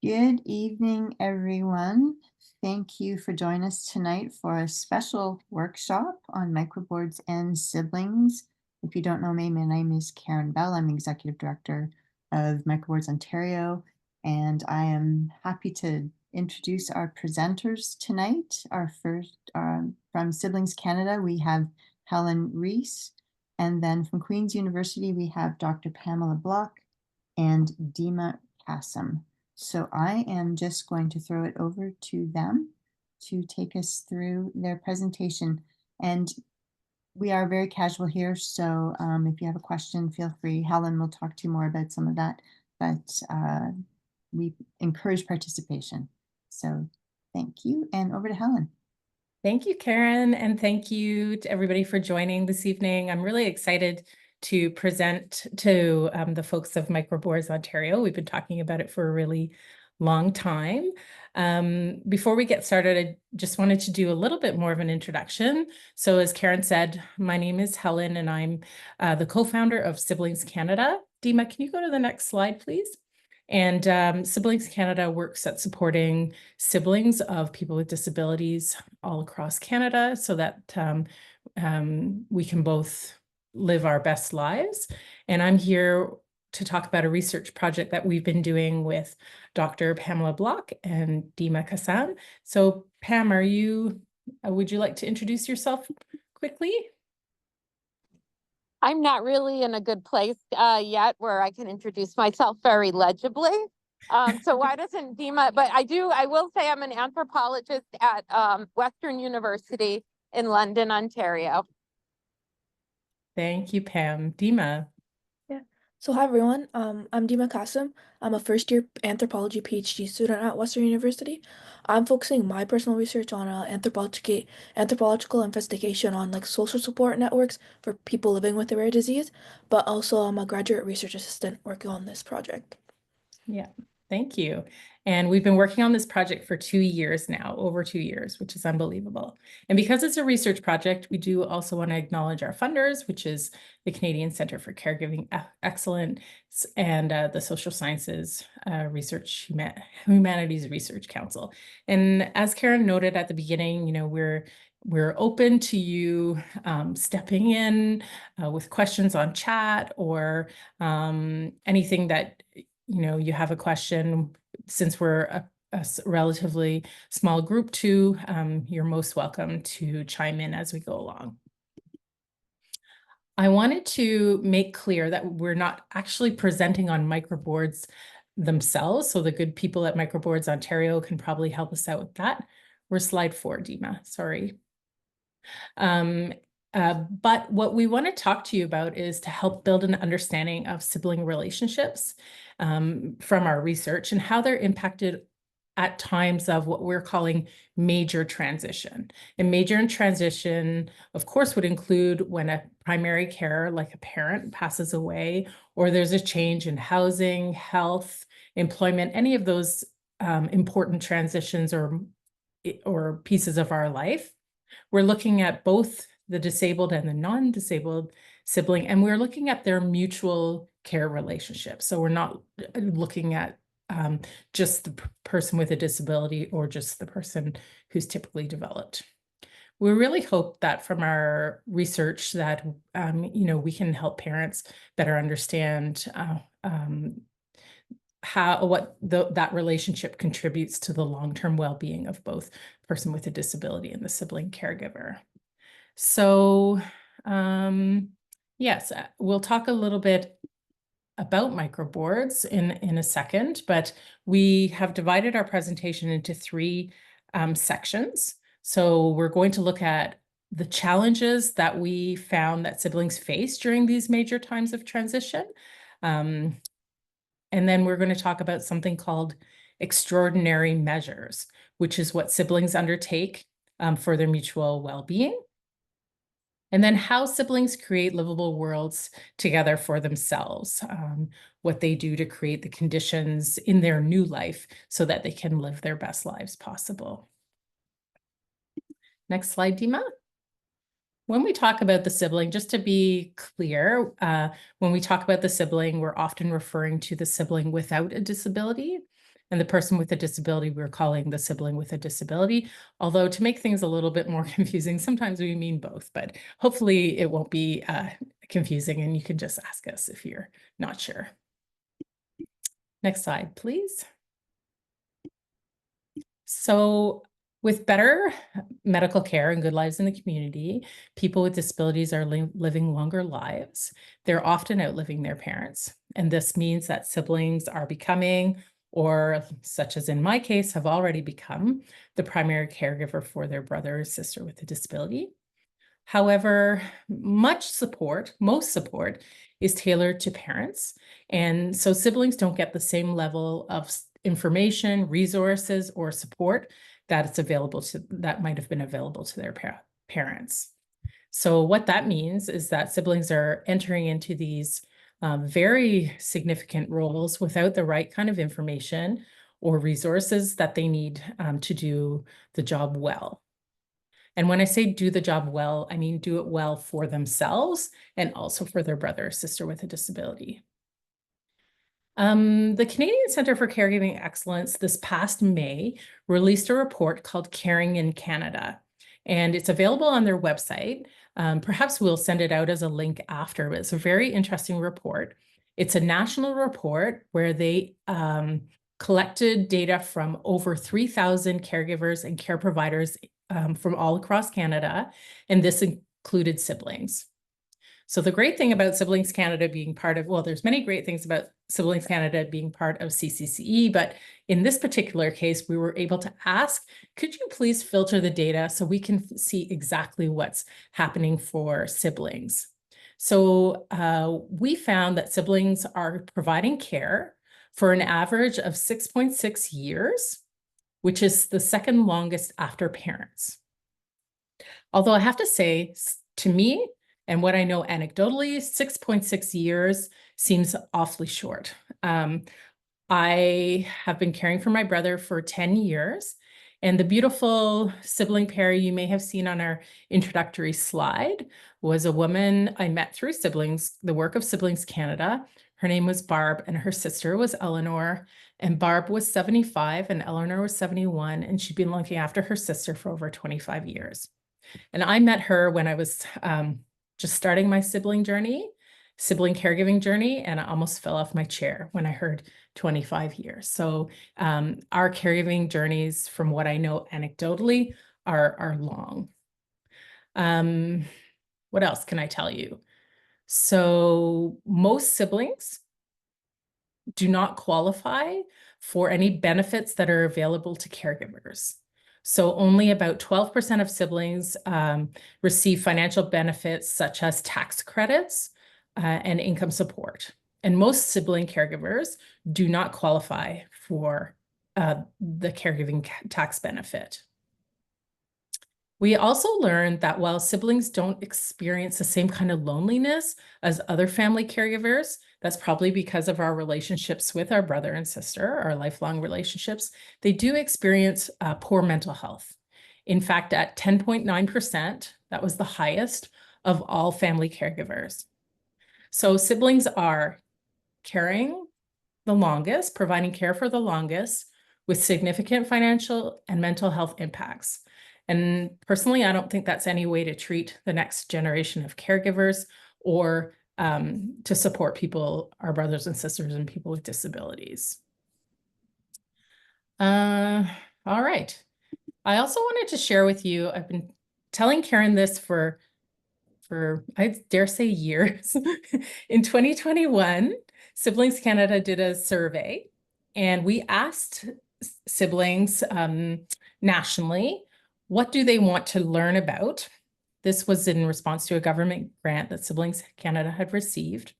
Good evening, everyone. Thank you for joining us tonight for a special workshop on microboards and siblings. If you don't know me, my name is Karen Bell. I'm Executive Director of Microboards Ontario, and I am happy to introduce our presenters tonight. Our first, from Siblings Canada, we have Helen Ries, and then from Queen's University, we have Dr. Pamela Block and Dima Kassem. So I am just going to throw it over to them to take us through their presentation. And we are very casual here, so if you have a question, feel free. Helen will talk to you more about some of that, but we encourage participation. So thank you, and over to Helen. Thank you, Karen, and thank you to everybody for joining this evening. I'm really excited to present to the folks of Microboards Ontario. We've been talking about it for a really long time. Before we get started, I just wanted to do a little bit more of an introduction. So as Karen said, my name is Helen, and I'm the co-founder of Siblings Canada. Dima, can you go to the next slide, please? And Siblings Canada works at supporting siblings of people with disabilities all across Canada so that we can both live our best lives. And I'm here to talk about a research project that we've been doing with Dr. Pamela Block and Dima Kassem. So Pam, would you like to introduce yourself quickly? I'm not really in a good place yet where I can introduce myself very legibly. So why doesn't Dima, but I will say I'm an anthropologist at Western University in London, Ontario. Thank you, Pam. Dima. So hi everyone, I'm Dima Kassem. I'm a first-year anthropology PhD student at Western University. I'm focusing my personal research on anthropological investigation on social support networks for people living with a rare disease, but also I'm a graduate research assistant working on this project. Yeah, thank you. And we've been working on this project for 2 years now, over 2 years, which is unbelievable. And because it's a research project, we do also want to acknowledge our funders, which is the Canadian Centre for Caregiving Excellence and the Social Sciences Humanities Research Council. And as Karen noted at the beginning, we're open to you stepping in with questions on chat or anything that you have a question. Since we're a relatively small group too, you're most welcome to chime in as we go along. I wanted to make clear that we're not actually presenting on microboards themselves, so the good people at Microboards Ontario can probably help us out with that. We're slide 4, Dima, sorry. But what we want to talk to you about is to help build an understanding of sibling relationships from our research and how they're impacted at times of what we're calling major transition. And major transition, of course, would include when a primary carer, like a parent, passes away, or there's a change in housing, health, employment, any of those important transitions or pieces of our life. We're looking at both the disabled and the non-disabled sibling, and we're looking at their mutual care relationship. So we're not looking at just the person with a disability or just the person who's typically developed. We really hope that from our research that, we can help parents better understand that relationship contributes to the long-term well-being of both person with a disability and the sibling caregiver. So yes, we'll talk a little bit about microboards in a second, but we have divided our presentation into 3 sections. So we're going to look at the challenges that we found that siblings face during these major times of transition. And then we're going to talk about something called extraordinary measures, which is what siblings undertake for their mutual well-being. And then how siblings create livable worlds together for themselves, what they do to create the conditions in their new life so that they can live their best lives possible. Next slide, Dima. When we talk about the sibling, just to be clear, when we talk about the sibling, we're often referring to the sibling without a disability. And the person with a disability, we're calling the sibling with a disability. Although to make things a little bit more confusing, sometimes we mean both, but hopefully it won't be confusing and you can just ask us if you're not sure. Next slide, please. So with better medical care and good lives in the community, people with disabilities are living longer lives. They're often outliving their parents. And this means that siblings are becoming, or such as in my case, have already become the primary caregiver for their brother or sister with a disability. However, most support is tailored to parents. And so siblings don't get the same level of information, resources, or support that might have been available to their parents. So what that means is that siblings are entering into these very significant roles without the right kind of information or resources that they need to do the job well. And when I say do the job well, I mean do it well for themselves and also for their brother or sister with a disability. The Canadian Centre for Caregiving Excellence this past May released a report called Caring in Canada, and it's available on their website. Perhaps we'll send it out as a link after, but it's a very interesting report. It's a national report where they collected data from over 3,000 caregivers and care providers from all across Canada, and this included siblings. So the great thing about Siblings Canada being part of, well, there's many great things about Siblings Canada being part of CCCE, but in this particular case, we were able to ask, could you please filter the data so we can see exactly what's happening for siblings? So we found that siblings are providing care for an average of 6.6 years, which is the second longest after parents. Although I have to say, to me, and what I know anecdotally, 6.6 years seems awfully short. I have been caring for my brother for 10 years, and the beautiful sibling pair you may have seen on our introductory slide was a woman I met through siblings, the work of Siblings Canada. Her name was Barb, and her sister was Eleanor, and Barb was 75 and Eleanor was 71, and she'd been looking after her sister for over 25 years. And I met her when I was just starting my sibling caregiving journey, and I almost fell off my chair when I heard 25 years. So our caregiving journeys, from what I know anecdotally, are long. What else can I tell you? So most siblings do not qualify for any benefits that are available to caregivers. So only about 12% of siblings receive financial benefits such as tax credits and income support. And most sibling caregivers do not qualify for the caregiving tax benefit. We also learned that while siblings don't experience the same kind of loneliness as other family caregivers, that's probably because of our relationships with our brother and sister, our lifelong relationships, they do experience poor mental health. In fact, at 10.9%, that was the highest of all family caregivers. So siblings are caring the longest, providing care for the longest, with significant financial and mental health impacts. And personally, I don't think that's any way to treat the next generation of caregivers or to support people, our brothers and sisters, and people with disabilities. All right. I also wanted to share with you, I've been telling Karen this for I dare say years. In 2021, Siblings Canada did a survey, and we asked siblings nationally, what do they want to learn about? This was in response to a government grant that Siblings Canada had received.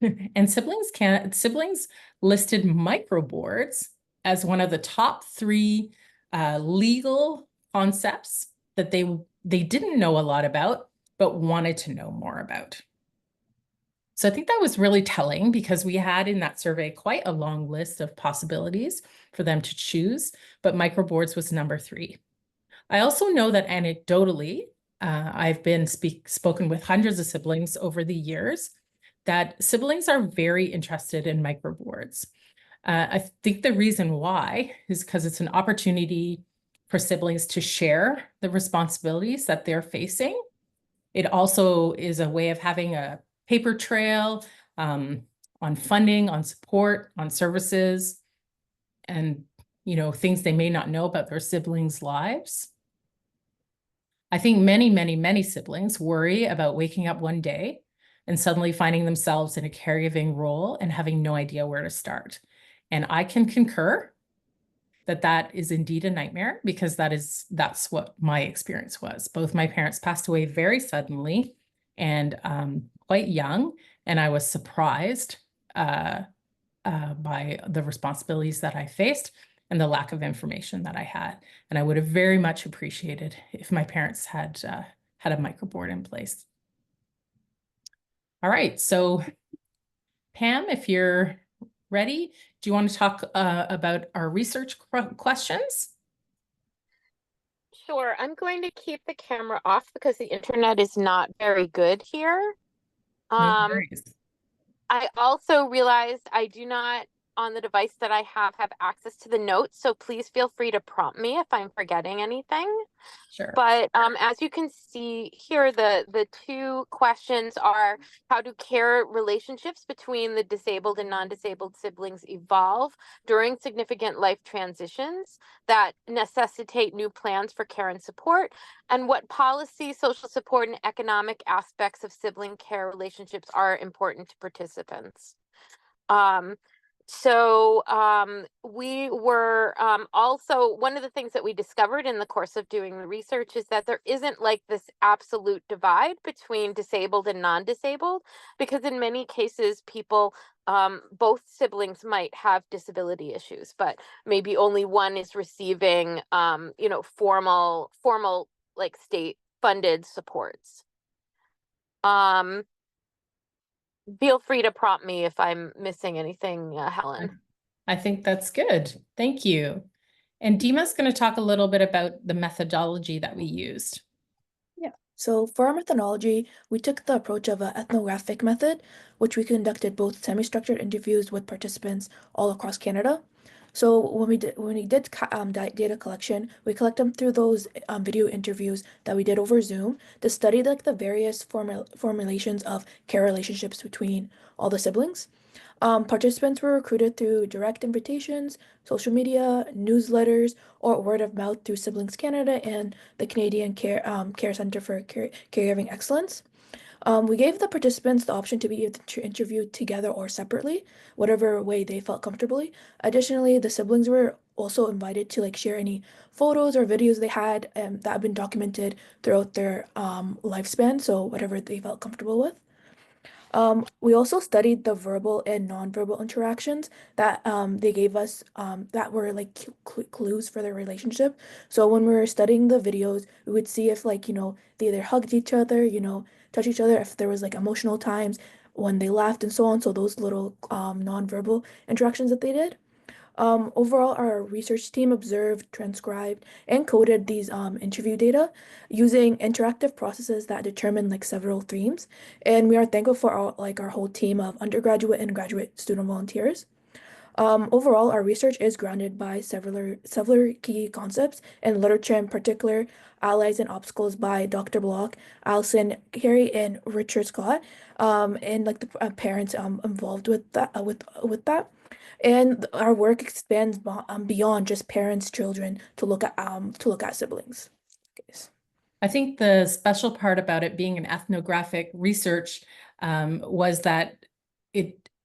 And siblings listed microboards as one of the top 3 legal concepts that they didn't know a lot about, but wanted to know more about. So I think that was really telling, because we had in that survey quite a long list of possibilities for them to choose, but microboards was number 3. I also know that anecdotally, I've been spoken with hundreds of siblings over the years, that siblings are very interested in microboards. I think the reason why is because it's an opportunity for siblings to share the responsibilities that they're facing. It also is a way of having a paper trail on funding, on support, on services, and things they may not know about their siblings' lives. I think many siblings worry about waking up one day and suddenly finding themselves in a caregiving role and having no idea where to start. And I can concur that that is indeed a nightmare, because that's what my experience was. Both my parents passed away very suddenly and quite young, and I was surprised by the responsibilities that I faced and the lack of information that I had. And I would have very much appreciated if my parents had had a microboard in place. All right, so Pam, if you're ready, do you want to talk about our research questions? Sure, I'm going to keep the camera off because the internet is not very good here. No worries. I also realized I do not, on the device that I have access to the notes, so please feel free to prompt me if I'm forgetting anything. Sure. But as you can see here, the two questions are: how do care relationships between the disabled and non-disabled siblings evolve during significant life transitions that necessitate new plans for care and support? And what policy, social support, and economic aspects of sibling care relationships are important to participants? We were also, one of the things that we discovered in the course of doing the research is that there isn't like this absolute divide between disabled and non-disabled, because in many cases people, both siblings might have disability issues, but maybe only one is receiving formal like state funded supports. Feel free to prompt me if I'm missing anything, Helen. I think that's good. Thank you. And Dima's going to talk a little bit about the methodology that we used. Yeah. So for our methodology, we took the approach of an ethnographic method, which we conducted both semi-structured interviews with participants all across Canada. So when we did data collection, we collect them through those video interviews that we did over Zoom to study like the various formulations of care relationships between all the siblings. Participants were recruited through direct invitations, social media, newsletters, or word of mouth through Siblings Canada and the Canadian Care Center for Caregiving Excellence. We gave the participants the option to be either interviewed together or separately, whatever way they felt comfortably. Additionally, the siblings were also invited to like share any photos or videos they had that have been documented throughout their lifespan, so whatever they felt comfortable with. We also studied the verbal and nonverbal interactions that they gave us that were like clues for their relationship. So when we were studying the videos, we would see if like, they either hugged each other, touched each other, if there was like emotional times when they laughed and so on. So those little nonverbal interactions that they did. Overall, our research team observed, transcribed, and coded these interview data using interactive processes that determine like several themes. And we are thankful for our whole team of undergraduate and graduate student volunteers. Overall, our research is grounded by several key concepts and literature, in particular, Allies and Obstacles by Dr. Block, Allison Carey, and Richard Scott, and like the parents involved with that. And our work expands beyond just parents, children to look at siblings. Okay. I think the special part about it being an ethnographic research was that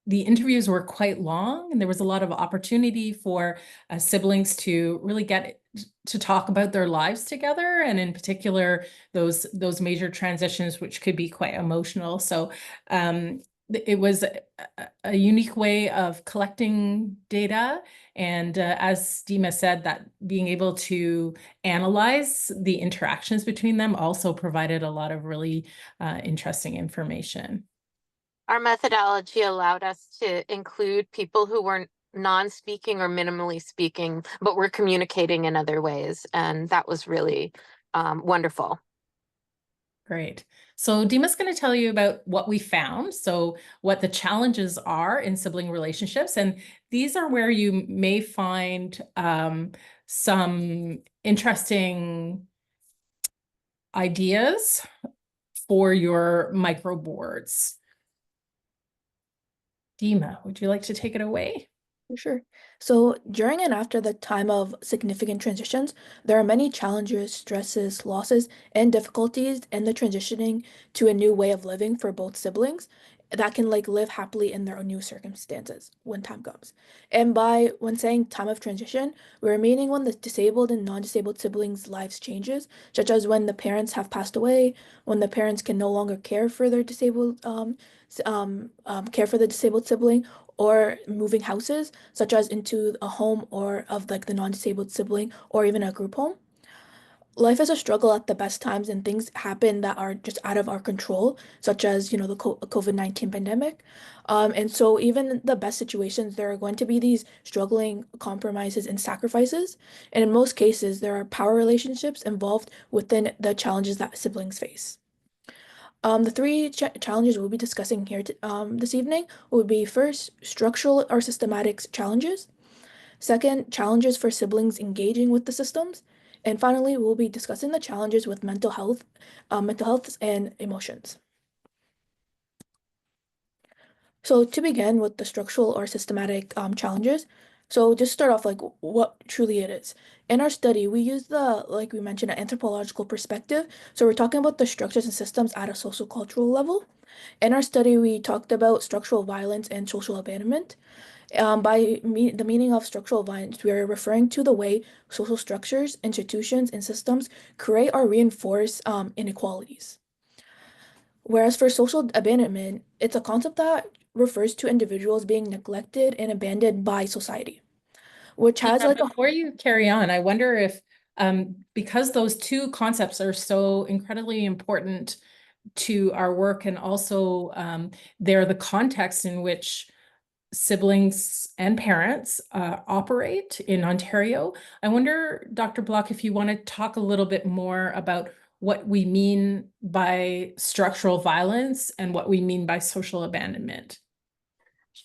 the interviews were quite long, and there was a lot of opportunity for siblings to really get to talk about their lives together, and in particular those major transitions, which could be quite emotional. So it was a unique way of collecting data. And as Dima said, that being able to analyze the interactions between them also provided a lot of really interesting information. Our methodology allowed us to include people who were non-speaking or minimally speaking, but were communicating in other ways. And that was really wonderful. Great. So Dima's going to tell you about what we found, so what the challenges are in sibling relationships, and these are where you may find some interesting ideas for your microboards. Dima, would you like to take it away? Sure. So during and after the time of significant transitions, there are many challenges, stresses, losses, and difficulties in the transitioning to a new way of living for both siblings that can like live happily in their new circumstances when time comes. And by when saying time of transition, we're meaning when the disabled and non-disabled siblings' lives changes, such as when the parents have passed away, when the parents can no longer care for their disabled care for the disabled sibling, or moving houses, such as into a home or of like the non-disabled sibling or even a group home. Life is a struggle at the best times and things happen that are just out of our control, such as, the COVID-19 pandemic. And so even in the best situations, there are going to be these struggling compromises and sacrifices. And in most cases, there are power relationships involved within the challenges that siblings face. The three challenges we'll be discussing here this evening would be first, structural or systematic challenges. Second, challenges for siblings engaging with the systems. And finally, we'll be discussing the challenges with mental health and emotions. So to begin with the structural or systematic challenges, so just start off like what truly it is. In our study, we use like we mentioned, an anthropological perspective. So we're talking about the structures and systems at a social cultural level. In our study, we talked about structural violence and social abandonment. The meaning of structural violence, we are referring to the way social structures, institutions, and systems create or reinforce inequalities. Whereas for social abandonment, it's a concept that refers to individuals being neglected and abandoned by society, which has like a Before you carry on, I wonder if, because those two concepts are so incredibly important to our work, and also they're the context in which siblings and parents operate in Ontario. I wonder, Dr. Block, if you want to talk a little bit more about what we mean by structural violence and what we mean by social abandonment.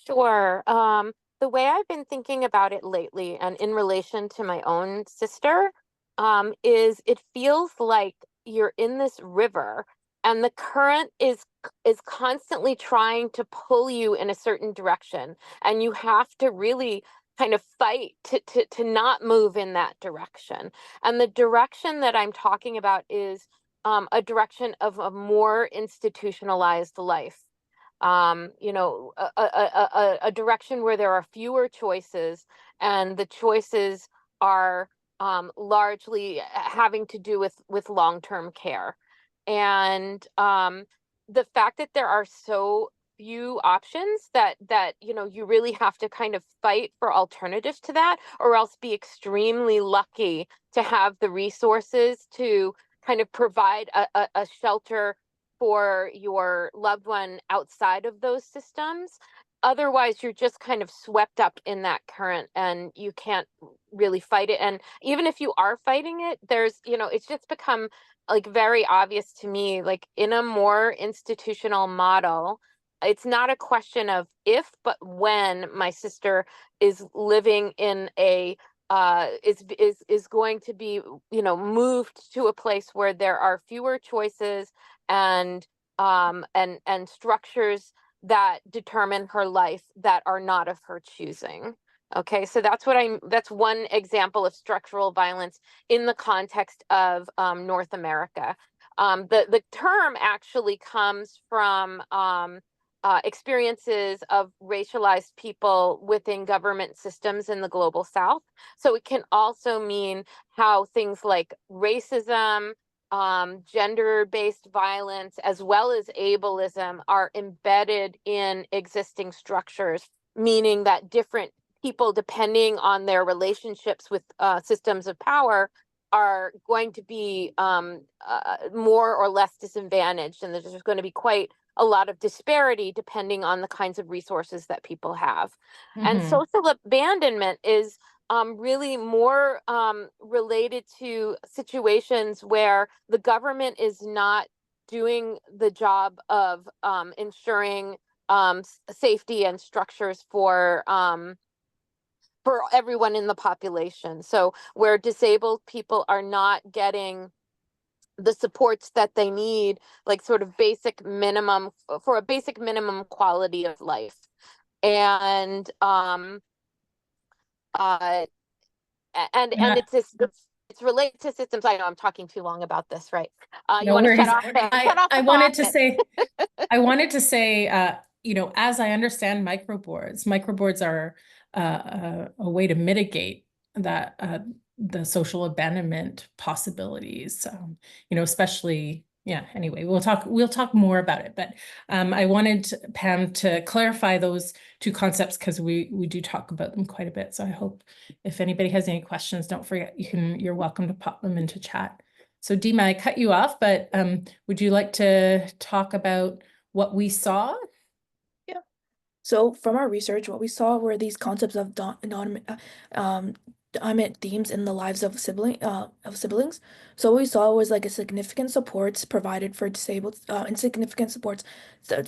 Sure. The way I've been thinking about it lately, and in relation to my own sister, is it feels like you're in this river, and the current is constantly trying to pull you in a certain direction, and you have to really kind of fight to not move in that direction. And the direction that I'm talking about is a direction of a more institutionalized life. A direction where there are fewer choices, and the choices are largely having to do with long-term care. And the fact that there are so few options that you really have to kind of fight for alternatives to that, or else be extremely lucky to have the resources to kind of provide a shelter for your loved one outside of those systems. Otherwise, you're just kind of swept up in that current and you can't really fight it. And even if you are fighting it, it's just become like very obvious to me, like in a more institutional model, it's not a question of if, but when my sister is living in a is going to be moved to a place where there are fewer choices and structures that determine her life that are not of her choosing. Okay, so that's one example of structural violence in the context of North America. The term actually comes from experiences of racialized people within government systems in the global South. So it can also mean how things like racism, gender-based violence, as well as ableism are embedded in existing structures, meaning that different people, depending on their relationships with systems of power, are going to be more or less disadvantaged, and there's going to be quite a lot of disparity depending on the kinds of resources that people have. And social abandonment is really more related to situations where the government is not doing the job of ensuring safety and structures for everyone in the population. So where disabled people are not getting the supports that they need, like sort of basic minimum for a basic minimum quality of life. And uh and it's related to systems. I know I'm talking too long about this, right? You No want to worries. shut off shut off the I clock. wanted to say, you know, as I understand microboards are a way to mitigate that the social abandonment possibilities. You know, especially, yeah, anyway, we'll talk more about it. But I wanted Pam to clarify those two concepts because we do talk about them quite a bit. So I hope if anybody has any questions, don't forget you're welcome to pop them into chat. So Dima, I cut you off, but would you like to talk about what we saw? Yeah. So from our research, what we saw were these concepts of dominant themes in the lives of siblings. So what we saw was like a significant supports provided for disabled insignificant supports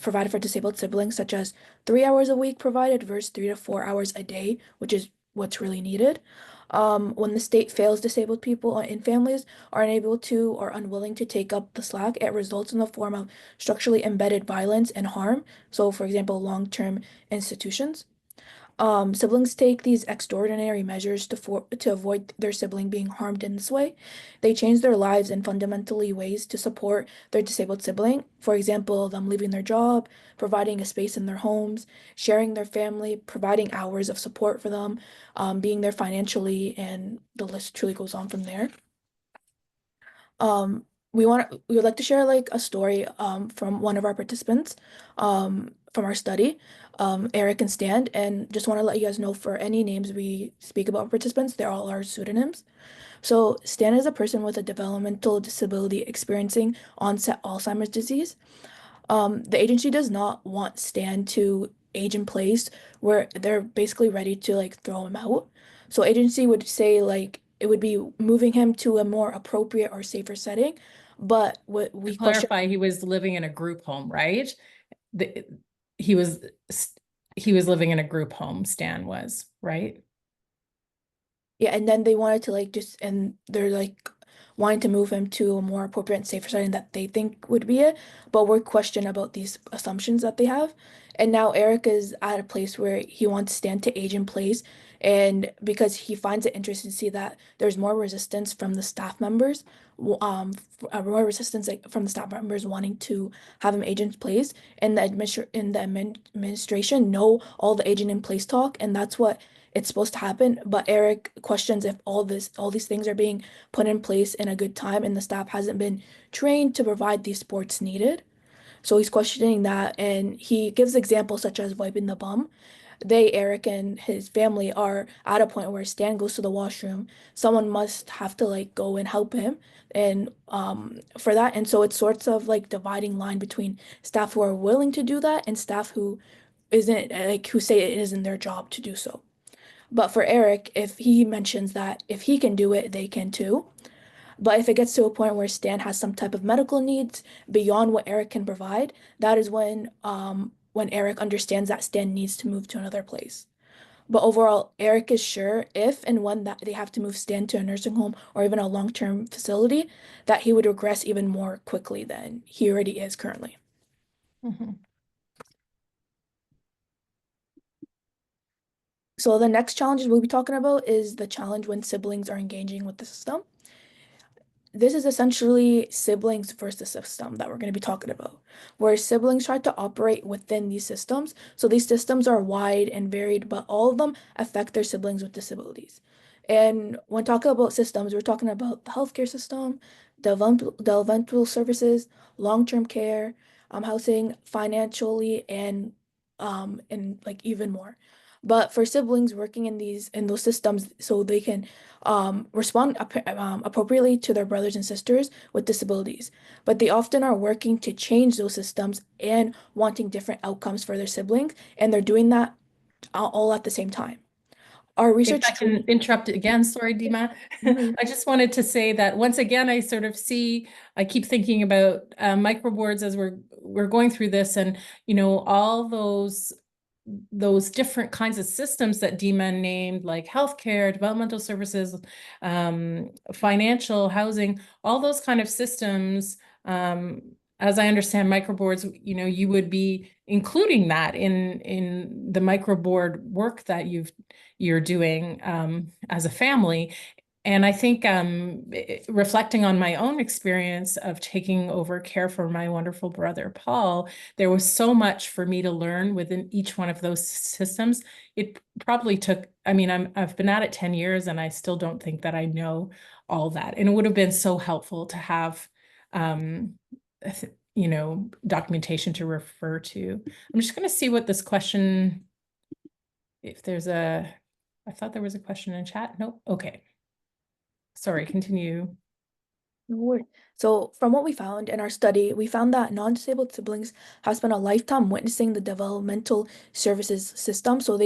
provided for disabled siblings, such as 3 hours a week provided versus 3 to 4 hours a day, which is what's really needed. When the state fails disabled people in families are unable to or unwilling to take up the slack, it results in the form of structurally embedded violence and harm. So, for example, long-term institutions. Siblings take these extraordinary measures to avoid their sibling being harmed in this way. They change their lives in fundamentally ways to support their disabled sibling. For example, them leaving their job, providing a space in their homes, sharing their family, providing hours of support for them, being there financially, and the list truly goes on from there. We would like to share like a story from one of our participants from our study, Eric and Stan, and just want to let you guys know for any names we speak about participants, they're all our pseudonyms. So Stan is a person with a developmental disability experiencing onset Alzheimer's disease. The agency does not want Stan to age in place where they're basically ready to like throw him out. So agency would say like it would be moving him to a more appropriate or safer setting. But what we To question, clarify, he was living in a group home, right? The, he was living in a group home, Stan was, right? yeah, and then they wanted to like just and they're like wanting to move him to a more appropriate and safer setting that they think would be it. But we're questioning about these assumptions that they have. And now Eric is at a place where he wants Stan to age in place. And because he finds it interesting to see that there's more resistance from the staff members, more resistance like, from the staff members wanting to have him age in place. And the administration know all the aging in place talk, and that's what it's supposed to happen. But Eric questions if all these things are being put in place in a good time and the staff hasn't been trained to provide these supports needed. So he's questioning that, and he gives examples such as wiping the bum. Eric and his family are at a point where Stan goes to the washroom. Someone must have to like go and help him and for that. And so it's sorts of like dividing line between staff who are willing to do that and staff who isn't like who say it isn't their job to do so. But for Eric, if he mentions that if he can do it, they can too. But if it gets to a point where Stan has some type of medical needs beyond what Eric can provide, that is when Eric understands that Stan needs to move to another place. But overall, Eric is sure if and when that they have to move Stan to a nursing home or even a long-term facility, that he would regress even more quickly than he already is currently. Mm-hmm. So the next challenges we'll be talking about is the challenge when siblings are engaging with the system. This is essentially siblings versus system that we're going to be talking about, where siblings try to operate within these systems. So these systems are wide and varied, but all of them affect their siblings with disabilities. And when talking about systems, we're talking about the healthcare system, developmental services, long-term care, housing, financially, and like even more. But for siblings working in those systems, so they can respond appropriately to their brothers and sisters with disabilities, but they often are working to change those systems and wanting different outcomes for their siblings, and they're doing that all at the same time. our If research. I can interrupt again, sorry, Dima. Mhm. I just wanted to say that once again, I sort of I keep thinking about microboards as we're going through this, and all those different kinds of systems that Dima named, like healthcare, developmental services, financial, housing, all those kind of systems. As I understand microboards, you would be including that in the microboard work that you're doing as a family. And I think reflecting on my own experience of taking over care for my wonderful brother, Paul, there was so much for me to learn within each one of those systems. It probably took, I've been at it 10 years and I still don't think that I know all that. And it would have been so helpful to have, documentation to refer to. I'm just going to see what this question, if there's I thought there was a question in chat. Nope. Okay. Sorry, continue. No worries. So, from what we found in our study, we found that non-disabled siblings have spent a lifetime witnessing the developmental services system. So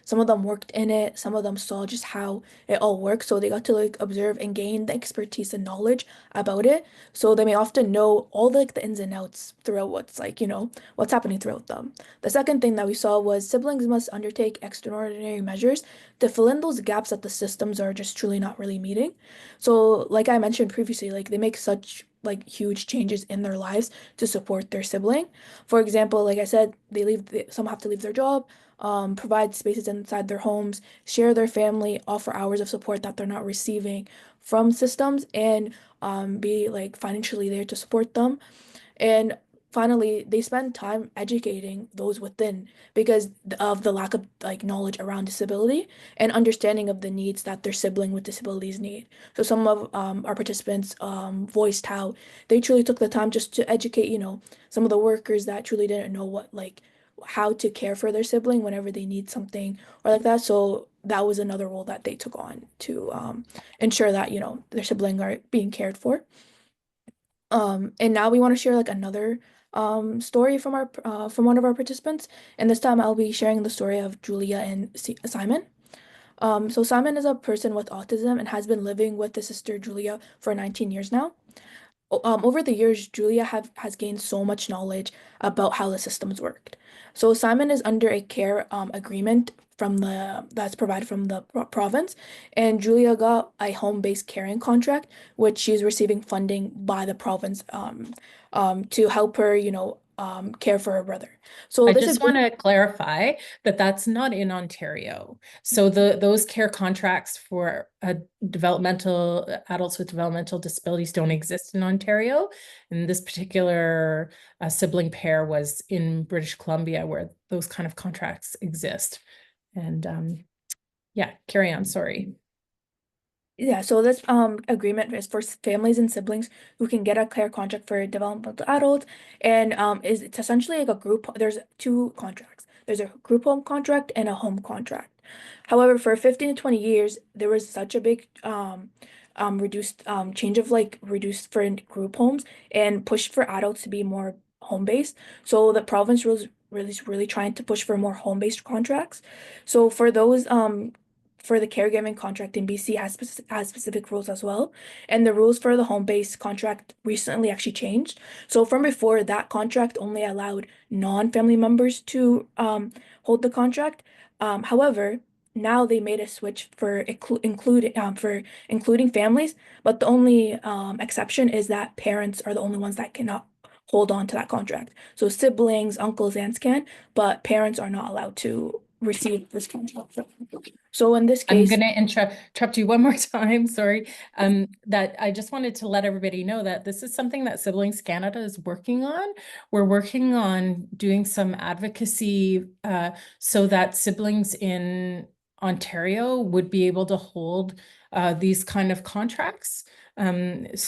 some of them worked in it, some of them saw just how it all works. So they got to like observe and gain the expertise and knowledge about it. So they may often know all the ins and outs throughout what's happening throughout them. The second thing that we saw was siblings must undertake extraordinary measures to fill in those gaps that the systems are just truly not really meeting. So, like I mentioned previously, like they make such like huge changes in their lives to support their sibling. For example, like I said, some have to leave their job, provide spaces inside their homes, share their family, offer hours of support that they're not receiving from systems, and be like financially there to support them. And finally, they spend time educating those within because of the lack of like knowledge around disability and understanding of the needs that their sibling with disabilities need. So some of our participants voiced how they truly took the time just to educate, some of the workers that truly didn't know how to care for their sibling whenever they need something or like that. So that was another role that they took on to ensure that, their sibling are being cared for. And now we want to share like another story from one of our participants. And this time I'll be sharing the story of Julia and Simon. So Simon is a person with autism and has been living with his sister Julia for 19 years now. Over the years, Julia has gained so much knowledge about how the systems worked. So Simon is under a care agreement that's provided from the province, and Julia got a home-based caring contract, which she's receiving funding by the province to help her, care for her brother. So I this just want to clarify that that's not in Ontario. So those care contracts for adults with developmental disabilities don't exist in Ontario. And this particular sibling pair was in British Columbia where those kind of contracts exist. And yeah, carry on, sorry. Yeah, so this agreement is for families and siblings who can get a care contract for developmental adults, and it's essentially like a group. There's two contracts. There's a group home contract and a home contract. However, for 15 to 20 years, there was such a big reduced change of like reduced for group homes and pushed for adults to be more home based. So the province was really trying to push for more home based contracts. So for the caregiving contract in BC has specific rules as well. And the rules for the home-based contract recently actually changed. So from before, that contract only allowed non-family members to hold the contract. However, now they made a switch for including families, but the only exception is that parents are the only ones that cannot hold on to that contract. So siblings, uncles, aunts can, but parents are not allowed to receive this contract. So in this I'm case, going to interrupt you one more time. Sorry. That I just wanted to let everybody know that this is something that Siblings Canada is working on. We're working on doing some advocacy so that siblings in Ontario would be able to hold these kind of contracts. Currently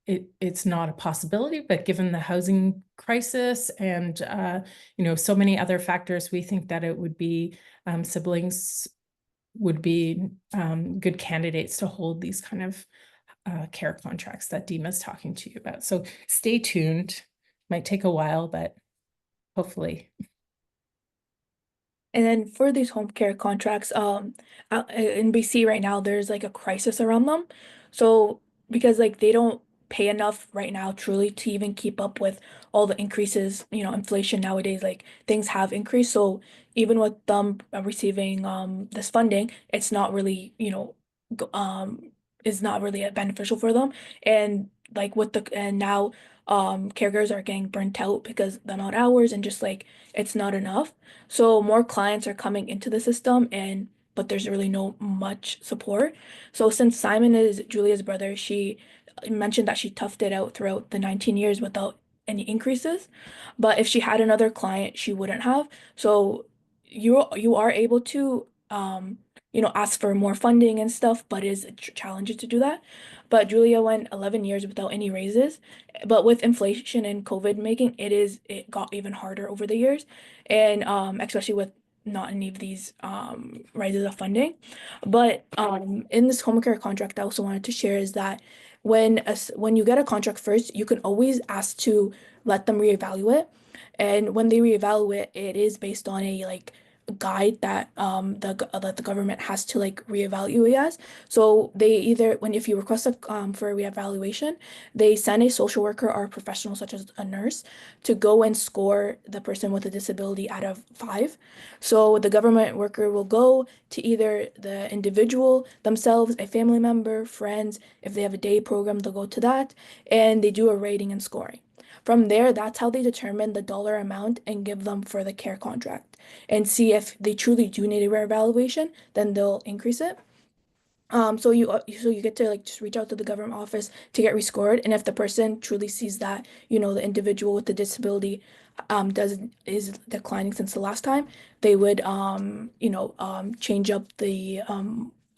it's not a possibility, but given the housing crisis and so many other factors, we think that it would be siblings would be good candidates to hold these kind of care contracts that Dima is talking to you about. So stay tuned. Might take a while, but hopefully. And then for these home care contracts, in BC right now, there's like a crisis around them. So because like they don't pay enough right now truly to even keep up with all the increases, inflation nowadays, like things have increased. So even with them receiving this funding, it's not really, is not really beneficial for them. And like and now caregivers are getting burnt out because the amount of hours and just like it's not enough. So more clients are coming into the system but there's really no much support. So since Simon is Julia's brother, she mentioned that she toughed it out throughout the 19 years without any increases. But if she had another client, she wouldn't have. So you are able to ask for more funding and stuff, but it is challenging to do that. But Julia went 11 years without any raises. But with inflation and COVID making, it got even harder over the years and especially with not any of these rises of funding. But in this home care contract, I also wanted to share is that when you get a contract first, you can always ask to let them reevaluate, and when they reevaluate, it is based on a like guide that that the government has to like reevaluate as. So they either when if you request for a reevaluation, they send a social worker or a professional such as a nurse to go and score the person with a disability out of 5. So the government worker will go to either the individual themselves, a family member, friends. If they have a day program, they'll go to that, and they do a rating and scoring. From there, that's how they determine the dollar amount and give them for the care contract and see if they truly do need a reevaluation, then they'll increase it. So you get to like just reach out to the government office to get rescored, and if the person truly sees that the individual with the disability does is declining since the last time, they would change up the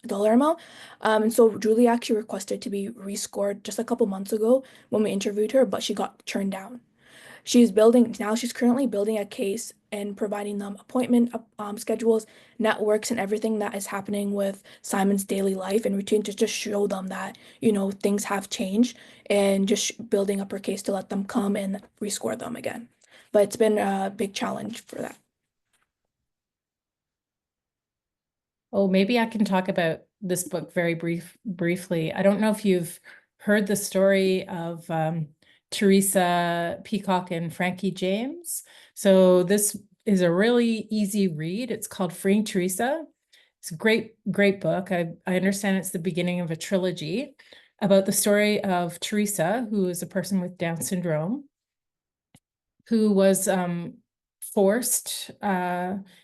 dollar amount. And so Julie actually requested to be rescored just a couple months ago when we interviewed her, but she got turned down. She's currently building a case and providing them appointment schedules, networks, and everything that is happening with Simon's daily life and routine to just show them that, things have changed and just building up her case to let them come and rescore them again. But it's been a big challenge for that. Oh, maybe I can talk about this book very briefly. I don't know if you've heard the story of Teresa Peacock and Frankie James. So this is a really easy read. It's called Freeing Teresa. It's a great book. I understand it's the beginning of a trilogy about the story of Teresa, who is a person with Down syndrome, who was forced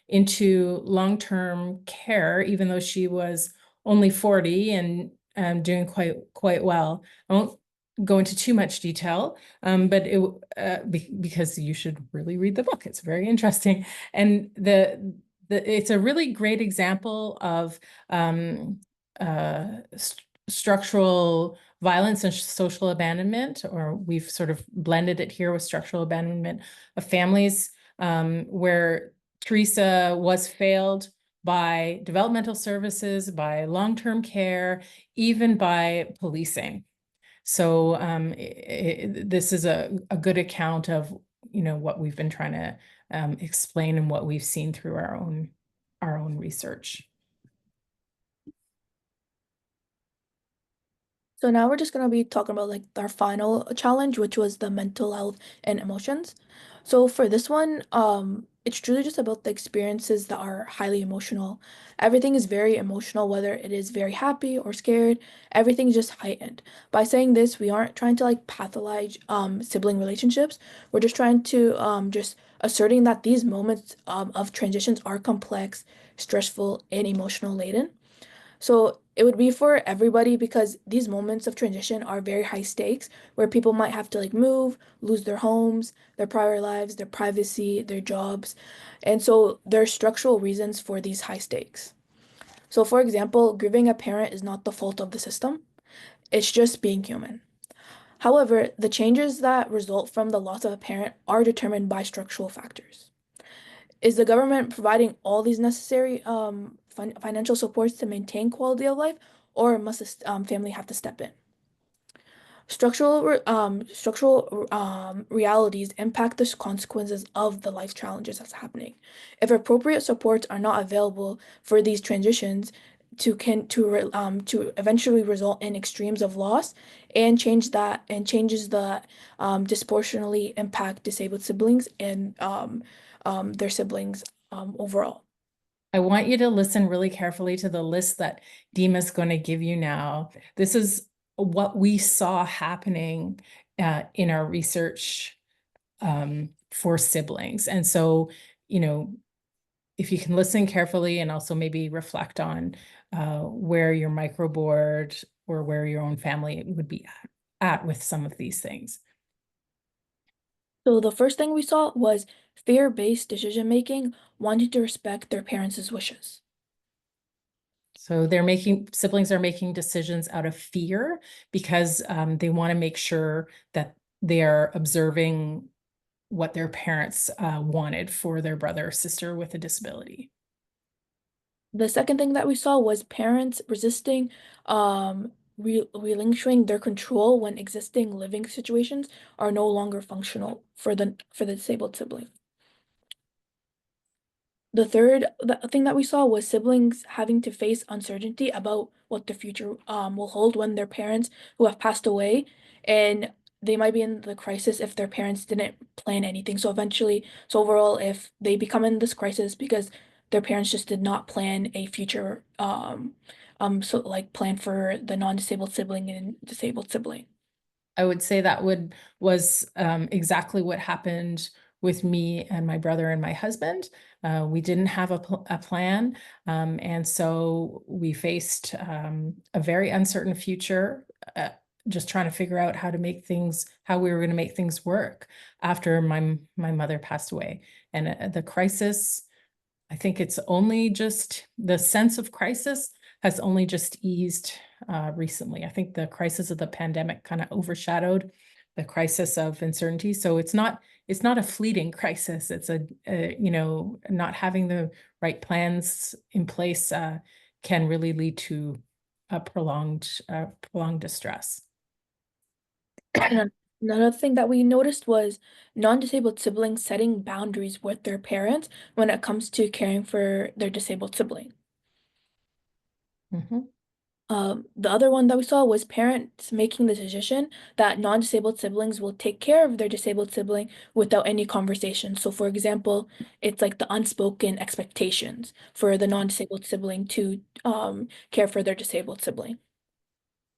into long-term care, even though she was only 40 and doing quite well. I won't go into too much detail, but because you should really read the book. It's very interesting, and it's a really great example of structural violence and social abandonment, or we've sort of blended it here with structural abandonment of families, where Teresa was failed by developmental services, by long-term care, even by policing. So this is a good account of what we've been trying to explain and what we've seen through our own research. So now we're just gonna be talking about like our final challenge, which was the mental health and emotions. So for this one, it's truly just about the experiences that are highly emotional. Everything is very emotional, whether it is very happy or scared, everything's just heightened. By saying this, we aren't trying to like pathologize sibling relationships. We're just trying to just asserting that these moments of transitions are complex, stressful, and emotional laden. So it would be for everybody because these moments of transition are very high stakes where people might have to like move, lose their homes, their prior lives, their privacy, their jobs. And so there are structural reasons for these high stakes. So for example, grieving a parent is not the fault of the system. It's just being human. However, the changes that result from the loss of a parent are determined by structural factors. Is the government providing all these necessary financial supports to maintain quality of life, or must the family have to step in? Structural realities impact the consequences of the life challenges that's happening. If appropriate supports are not available for these transitions, to eventually result in extremes of loss and changes that disproportionately impact disabled siblings and their siblings overall. I want you to listen really carefully to the list that Dima's going to give you now. This is what we saw happening in our research for siblings. And so, you know, if you can listen carefully and also maybe reflect on where your microboard or where your own family would be at with some of these things. So the first thing we saw was fear-based decision-making, wanting to respect their parents' wishes. So siblings are making decisions out of fear because they want to make sure that they are observing what their parents wanted for their brother or sister with a disability. The second thing that we saw was parents resisting relinquishing their control when existing living situations are no longer functional for the disabled sibling. The third thing that we saw was siblings having to face uncertainty about what the future will hold when their parents who have passed away, and they might be in the crisis if their parents didn't plan anything. So overall, if they become in this crisis because their parents just did not plan a future so like plan for the non-disabled sibling and disabled sibling. I would say that was exactly what happened with me and my brother and my husband. We didn't have a plan, and so we faced a very uncertain future, just trying to figure out how we were going to make things work after my mother passed away. And the crisis, I think it's only just the sense of crisis has only just eased recently. I think the crisis of the pandemic kind of overshadowed the crisis of uncertainty. So it's not a fleeting crisis. It's not having the right plans in place can really lead to a prolonged distress. And another thing that we noticed was non-disabled siblings setting boundaries with their parents when it comes to caring for their disabled sibling. Mm-hmm. The other one that we saw was parents making the decision that non-disabled siblings will take care of their disabled sibling without any conversation. So, for example, it's like the unspoken expectations for the non-disabled sibling to care for their disabled sibling.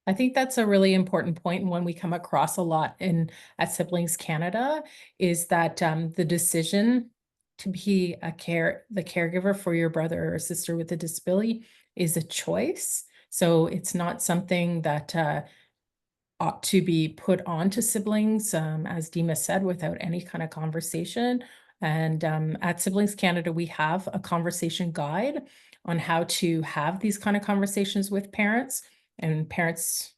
I think that's a really important point, and one we come across a lot at Siblings Canada is that the decision to be the caregiver for your brother or sister with a disability is a choice. So it's not something that ought to be put onto siblings, as Dima said, without any kind of conversation. And at Siblings Canada, we have a conversation guide on how to have these kind of conversations with parents. And parents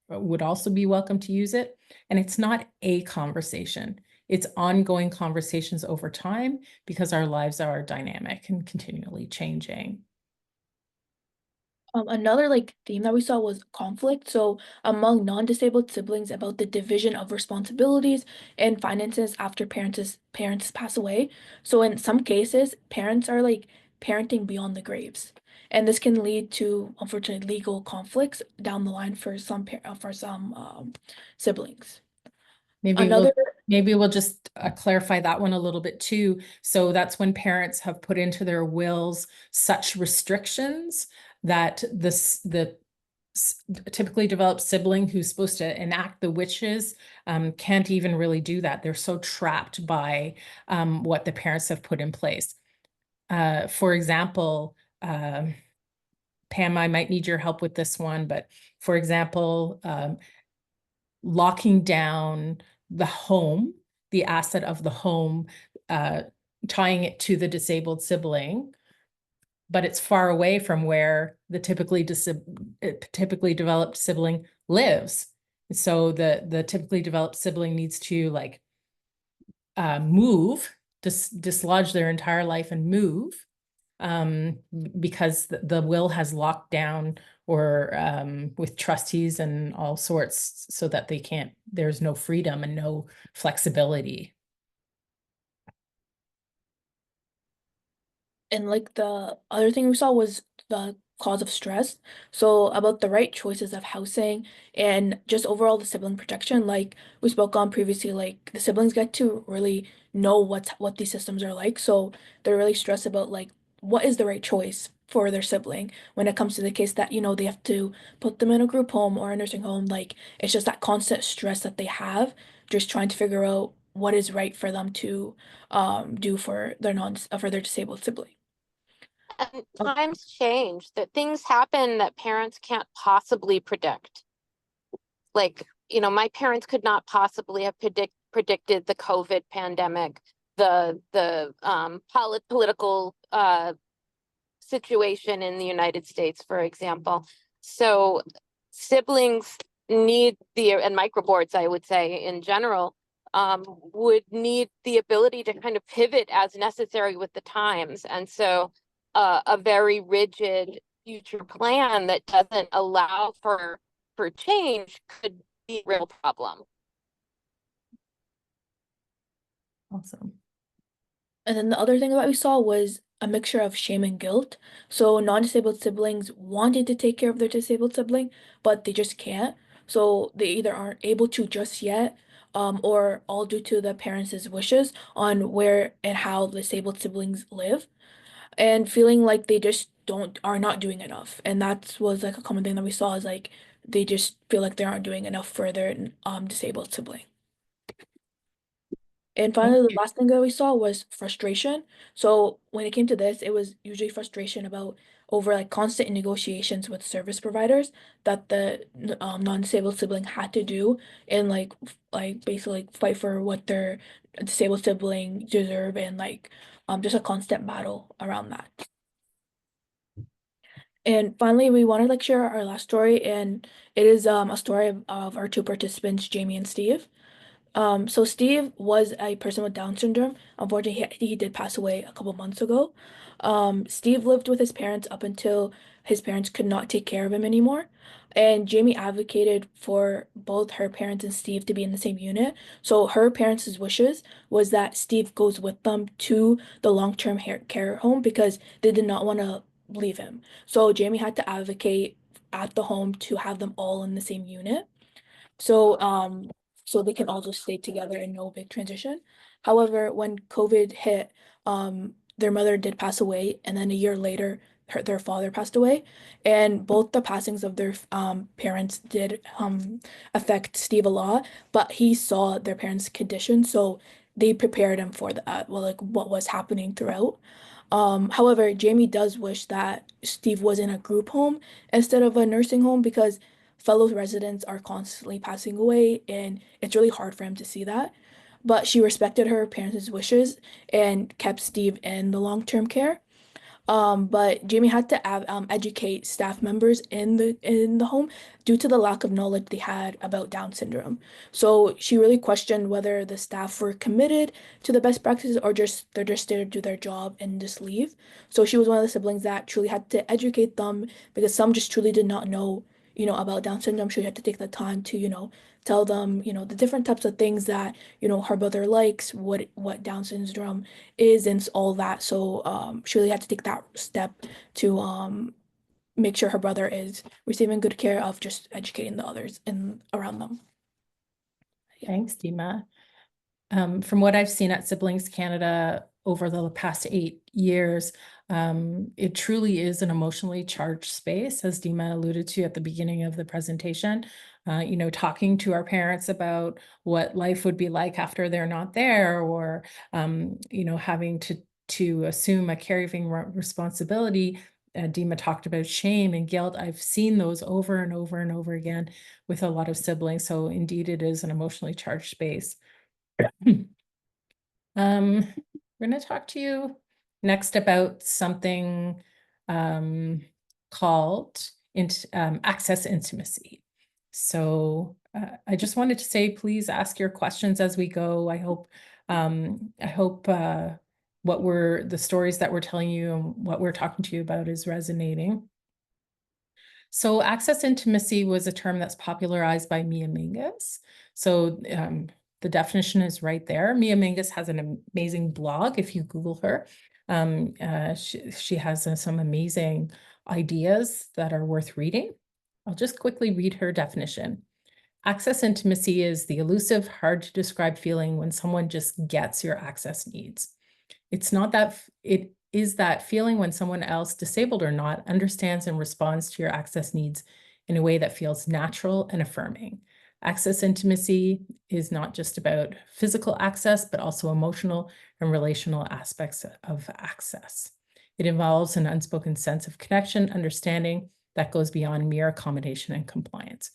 would also be welcome to use it. And it's not a conversation. It's ongoing conversations over time because our lives are dynamic and continually changing. Another theme that we saw was conflict. So among non-disabled siblings about the division of responsibilities and finances after parents pass away. So in some cases, parents are parenting beyond the graves. And this can lead to, unfortunately, legal conflicts down the line for some siblings. Maybe we'll just clarify that one a little bit too. So that's when parents have put into their wills such restrictions that the typically developed sibling who's supposed to enact the wishes can't even really do that. They're so trapped by what the parents have put in place. For example, Pam, I might need your help with this one, but for example, locking down the home, the asset of the home, tying it to the disabled sibling, but it's far away from where the typically developed sibling lives. So the typically developed sibling needs to move, dislodge their entire life and move. because the will has locked down or with trustees and all sorts so that there's no freedom and no flexibility. And like the other thing we saw was the cause of stress. So about the right choices of housing and just overall the sibling protection, like we spoke on previously, like the siblings get to really know what these systems are like. So they're really stressed about like what is the right choice for their sibling when it comes to the case that, they have to put them in a group home or a nursing home. Like it's just that constant stress that they have, just trying to figure out what is right for them to do for their disabled sibling. And times change, that things happen that parents can't possibly predict. Like, my parents could not possibly have predicted the COVID pandemic, the political situation in the United States, for example. So siblings need and microboards, I would say in general, would need the ability to kind of pivot as necessary with the times. And so a very rigid future plan that doesn't allow for change could be a real problem. Awesome. And then the other thing that we saw was a mixture of shame and guilt. So non-disabled siblings wanted to take care of their disabled sibling, but they just can't. So they either aren't able to just yet, or all due to the parents' wishes on where and how disabled siblings live, and feeling like they just are not doing enough. And that was like a common thing that we saw is like they just feel like they aren't doing enough for their disabled sibling. And Thank finally, the you. last thing that we saw was frustration. So when it came to this, it was usually frustration about over like constant negotiations with service providers that the non-disabled sibling had to do and like basically fight for what their disabled sibling deserve and like just a constant battle around that. And finally, we want to like share our last story, and it is a story of our two participants, Jamie and Steve. So Steve was a person with Down syndrome. Unfortunately, he did pass away a couple months ago. Steve lived with his parents up until his parents could not take care of him anymore. And Jamie advocated for both her parents and Steve to be in the same unit. So her parents' wishes was that Steve goes with them to the long-term care home because they did not want to leave him. So Jamie had to advocate at the home to have them all in the same unit. So so they can all just stay together and no big transition. However, when COVID hit, their mother did pass away, and then a year later, their father passed away, and both the passings of their parents did affect Steve a lot. But he saw their parents' condition, so they prepared him for that. Well, like what was happening throughout. However, Jamie does wish that Steve was in a group home instead of a nursing home because fellow residents are constantly passing away, and it's really hard for him to see that. But she respected her parents' wishes and kept Steve in the long-term care. But Jamie had to educate staff members in the home due to the lack of knowledge they had about Down syndrome. So she really questioned whether the staff were committed to the best practices or they're just there to do their job and just leave. So she was one of the siblings that truly had to educate them because some just truly did not know, about Down syndrome. She had to take the time to, tell them, the different types of things that, her brother likes, what Down syndrome is and all that. So she really had to take that step to make sure her brother is receiving good care of just educating the others and around them. Yeah. Thanks, Dima. From what I've seen at Siblings Canada over the past 8 years, it truly is an emotionally charged space, as Dima alluded to at the beginning of the presentation. Talking to our parents about what life would be like after they're not there, or having to assume a caregiving responsibility. Dima talked about shame and guilt. I've seen those over and over and over again with a lot of siblings. So indeed, it is an emotionally charged space. We're going to talk to you next about something called access intimacy. So I just wanted to say, please ask your questions as we go. I hope the stories that we're telling you and what we're talking to you about is resonating. So access intimacy was a term that's popularized by Mia Mingus. So the definition is right there. Mia Mingus has an amazing blog if you Google her. She has some amazing ideas that are worth reading. I'll just quickly read her definition. Access intimacy is the elusive, hard to describe feeling when someone just gets your access needs. It's not that, it is that feeling when someone else, disabled or not, understands and responds to your access needs in a way that feels natural and affirming. Access intimacy is not just about physical access, but also emotional and relational aspects of access. It involves an unspoken sense of connection, understanding that goes beyond mere accommodation and compliance.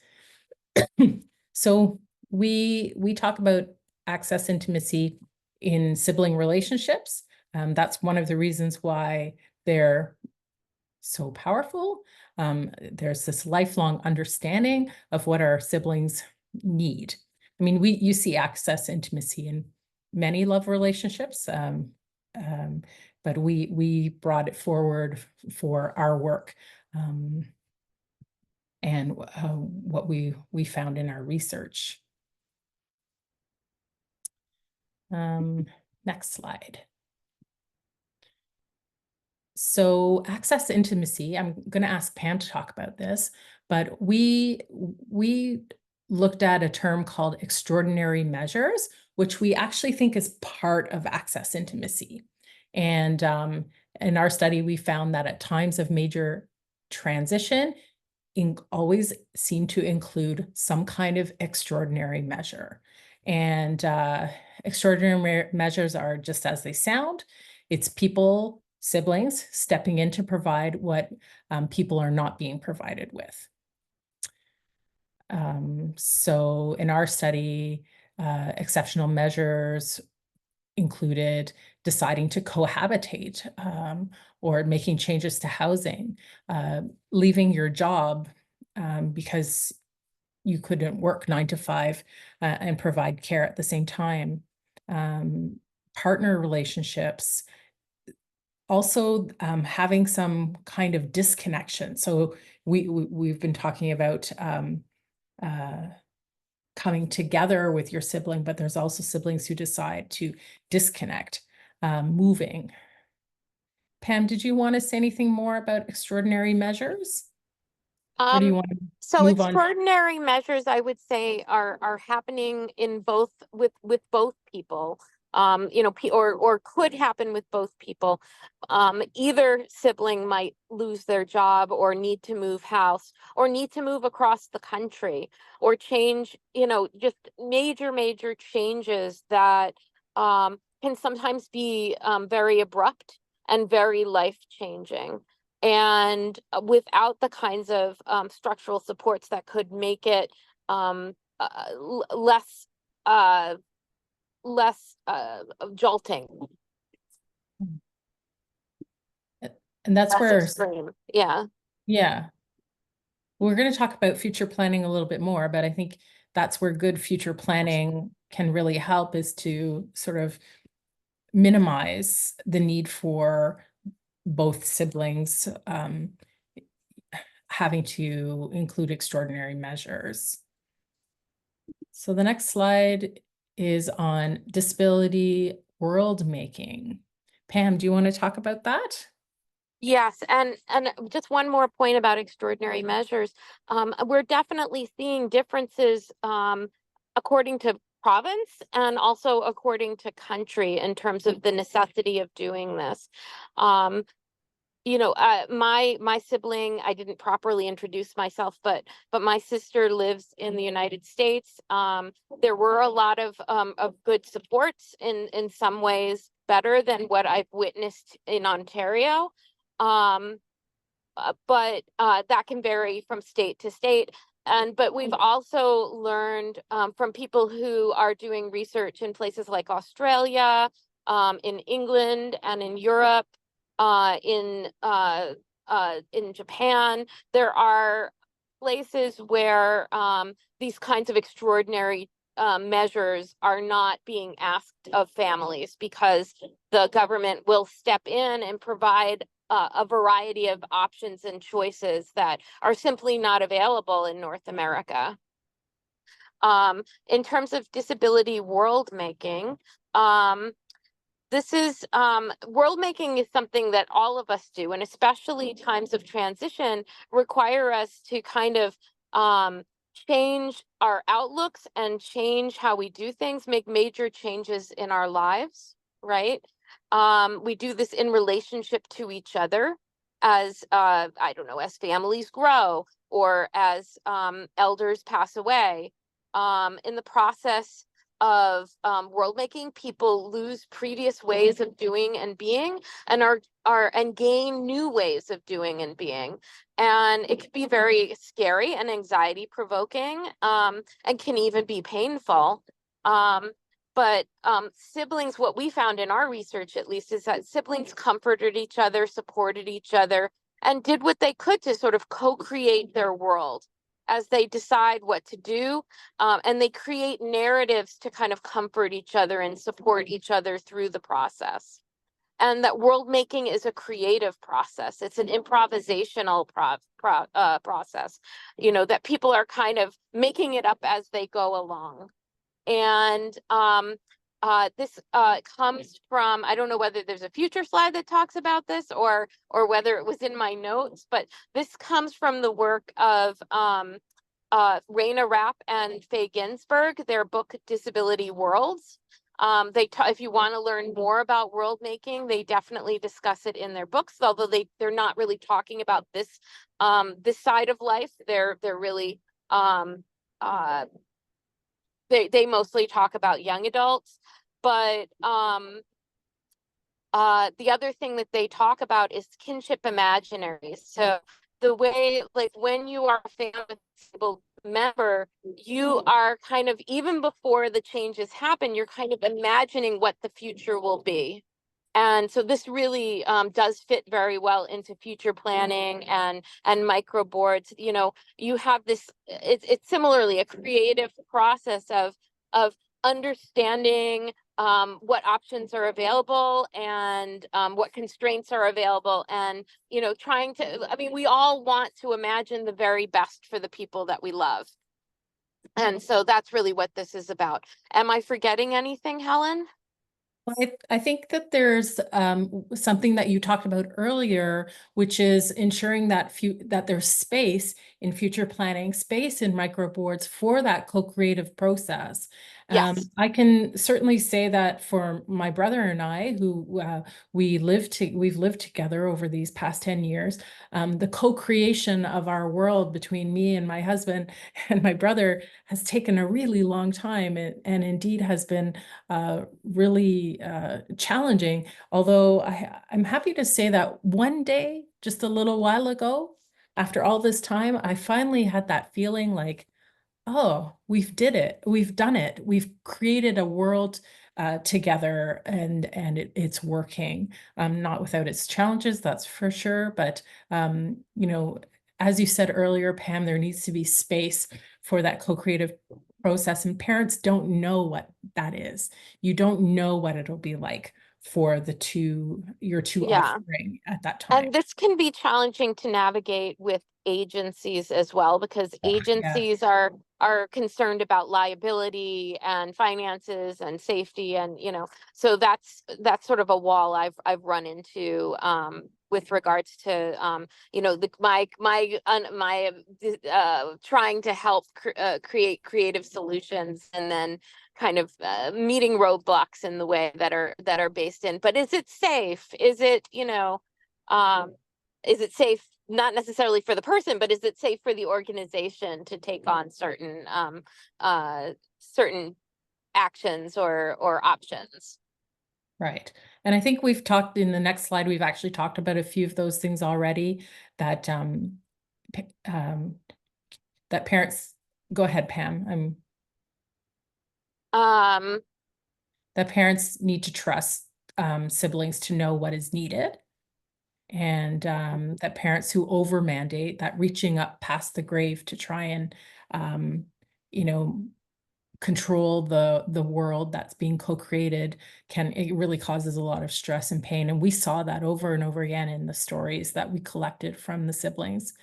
So we talk about access intimacy in sibling relationships. That's one of the reasons why they're so powerful. There's this lifelong understanding of what our siblings need. I mean, you see access intimacy in many love relationships, but we brought it forward for our work. And what we found in our research. Next slide. So access intimacy, I'm going to ask Pam to talk about this, but we looked at a term called extraordinary measures, which we actually think is part of access intimacy. And in our study, we found that at times of major transition, always seem to include some kind of extraordinary measure. And extraordinary measures are just as they sound. It's people, siblings, stepping in to provide what people are not being provided with. So in our study, exceptional measures included deciding to cohabitate or making changes to housing, leaving your job because you couldn't work 9 to 5 and provide care at the same time, partner relationships, also having some kind of disconnection. So we've been talking about coming together with your sibling, but there's also siblings who decide to disconnect, moving. Pam, did you want to say anything more about extraordinary measures? Or do you want to So move on? extraordinary measures, I would say, are happening in both with both people. You know, or could happen with both people. Either sibling might lose their job or need to move house or need to move across the country or change, you know, just major changes that can sometimes be very abrupt and very life-changing. And without the kinds of structural supports that could make it less jolting. And that's Less where, extreme. Yeah. We're going to talk about future planning a little bit more, but I think that's where good future planning can really help, is to sort of minimize the need for both siblings having to include extraordinary measures. So the next slide is on disability world making. Pam, do you want to talk about that? Yes, and just one more point about extraordinary measures. We're definitely seeing differences according to province and also according to country in terms of the necessity of doing this. You know, my sibling, I didn't properly introduce myself, but my sister lives in the United States. There were a lot of good supports, in some ways better than what I've witnessed in Ontario. But that can vary from state to state. But we've also learned from people who are doing research in places like Australia, in England, and in Europe, in Japan. There are places where these kinds of extraordinary measures are not being asked of families because the government will step in and provide a variety of options and choices that are simply not available in North America. In terms of disability world making, this is world making is something that all of us do, and especially times of transition require us to kind of change our outlooks and change how we do things, make major changes in our lives, right? We do this in relationship to each other as I don't know, as families grow or as elders pass away. In the process of world making, people lose previous ways of doing and being, and and gain new ways of doing and being. And it can be very scary and anxiety provoking, and can even be painful. But siblings, what we found in our research, at least, is that siblings comforted each other, supported each other, and did what they could to sort of co-create their world as they decide what to do. And they create narratives to kind of comfort each other and support each other through the process. And that world making is a creative process. It's an improvisational process, you know, that people are kind of making it up as they go along. And this comes from, I don't know whether there's a future slide that talks about this or whether it was in my notes, but this comes from the work of Raina Rapp and Faye Ginsberg, their book Disability Worlds. If you want to learn more about world making, they definitely discuss it in their books, although they're not really talking about this this side of life. They're really they mostly talk about young adults, but the other thing that they talk about is kinship imaginaries. So the way, like when you are a family member, you are kind of, even before the changes happen, you're kind of imagining what the future will be. And so this really does fit very well into future planning and microboards. You know, you have this, it's similarly a creative process of understanding what options are available and what constraints are available, and, you know, trying to, I mean, we all want to imagine the very best for the people that we love. And so that's really what this is about. Am I forgetting anything, Helen? I think that there's something that you talked about earlier, which is ensuring that there's space in future planning, space in microboards for that co-creative process. Yes. I can certainly say that for my brother and I, who we've lived together over these past 10 years, the co-creation of our world between me and my husband and my brother has taken a really long time, and indeed has been really challenging. Although I'm happy to say that one day, just a little while ago, after all this time, I finally had that feeling like, oh, we've done it. We've created a world together, and it's working. Not without its challenges, that's for sure. But you know, as you said earlier, Pam, there needs to be space for that co-creative process, and parents don't know what that is. You don't know what it'll be like for your two Yeah. offspring at that time. And this can be challenging to navigate with agencies as well, because agencies are concerned about liability and finances and safety, and, you know, so that's sort of a wall I've run into with regards to you know, my trying to help create creative solutions, and then kind of meeting roadblocks in the way that are based in, but is it safe? Is it, you know, is it safe, not necessarily for the person, but is it safe for the organization to take on certain certain actions or options? Right. And I think we've talked in the next slide, we've actually talked about a few of those things already that that parents, go ahead, Pam. That parents need to trust siblings to know what is needed, and that parents who over mandate, that reaching up past the grave to try and you know, control the world that's being co-created, it really causes a lot of stress and pain. And we saw that over and over again in the stories that we collected from the siblings,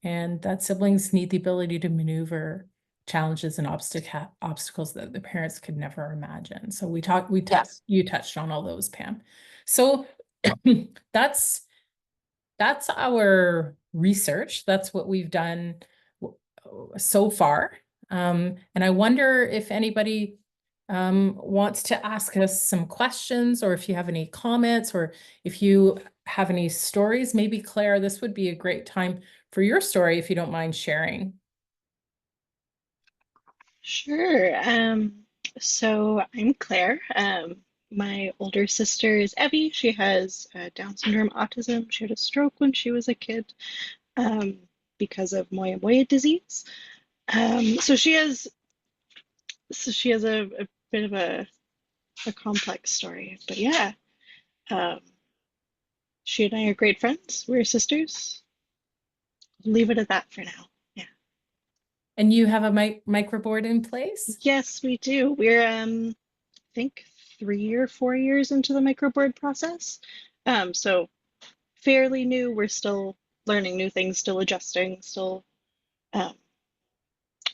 and that siblings need the ability to maneuver challenges and obstacles that the parents could never imagine. So Yes. you touched on all those, Pam. So that's our research. That's what we've done so far. And I wonder if anybody wants to ask us some questions, or if you have any comments, or if you have any stories. Maybe Claire, this would be a great time for your story, if you don't mind sharing. Sure. So I'm Claire. My older sister is Evie. She has Down syndrome, autism. She had a stroke when she was a kid because of Moya disease. So she has a bit of a complex story. But yeah, she and I are great friends. We're sisters. Leave it at that for now. Yeah. And you have a microboard in place? Yes, we do. We're I think 3 or 4 years into the microboard process. So fairly new. We're still learning new things, still adjusting, still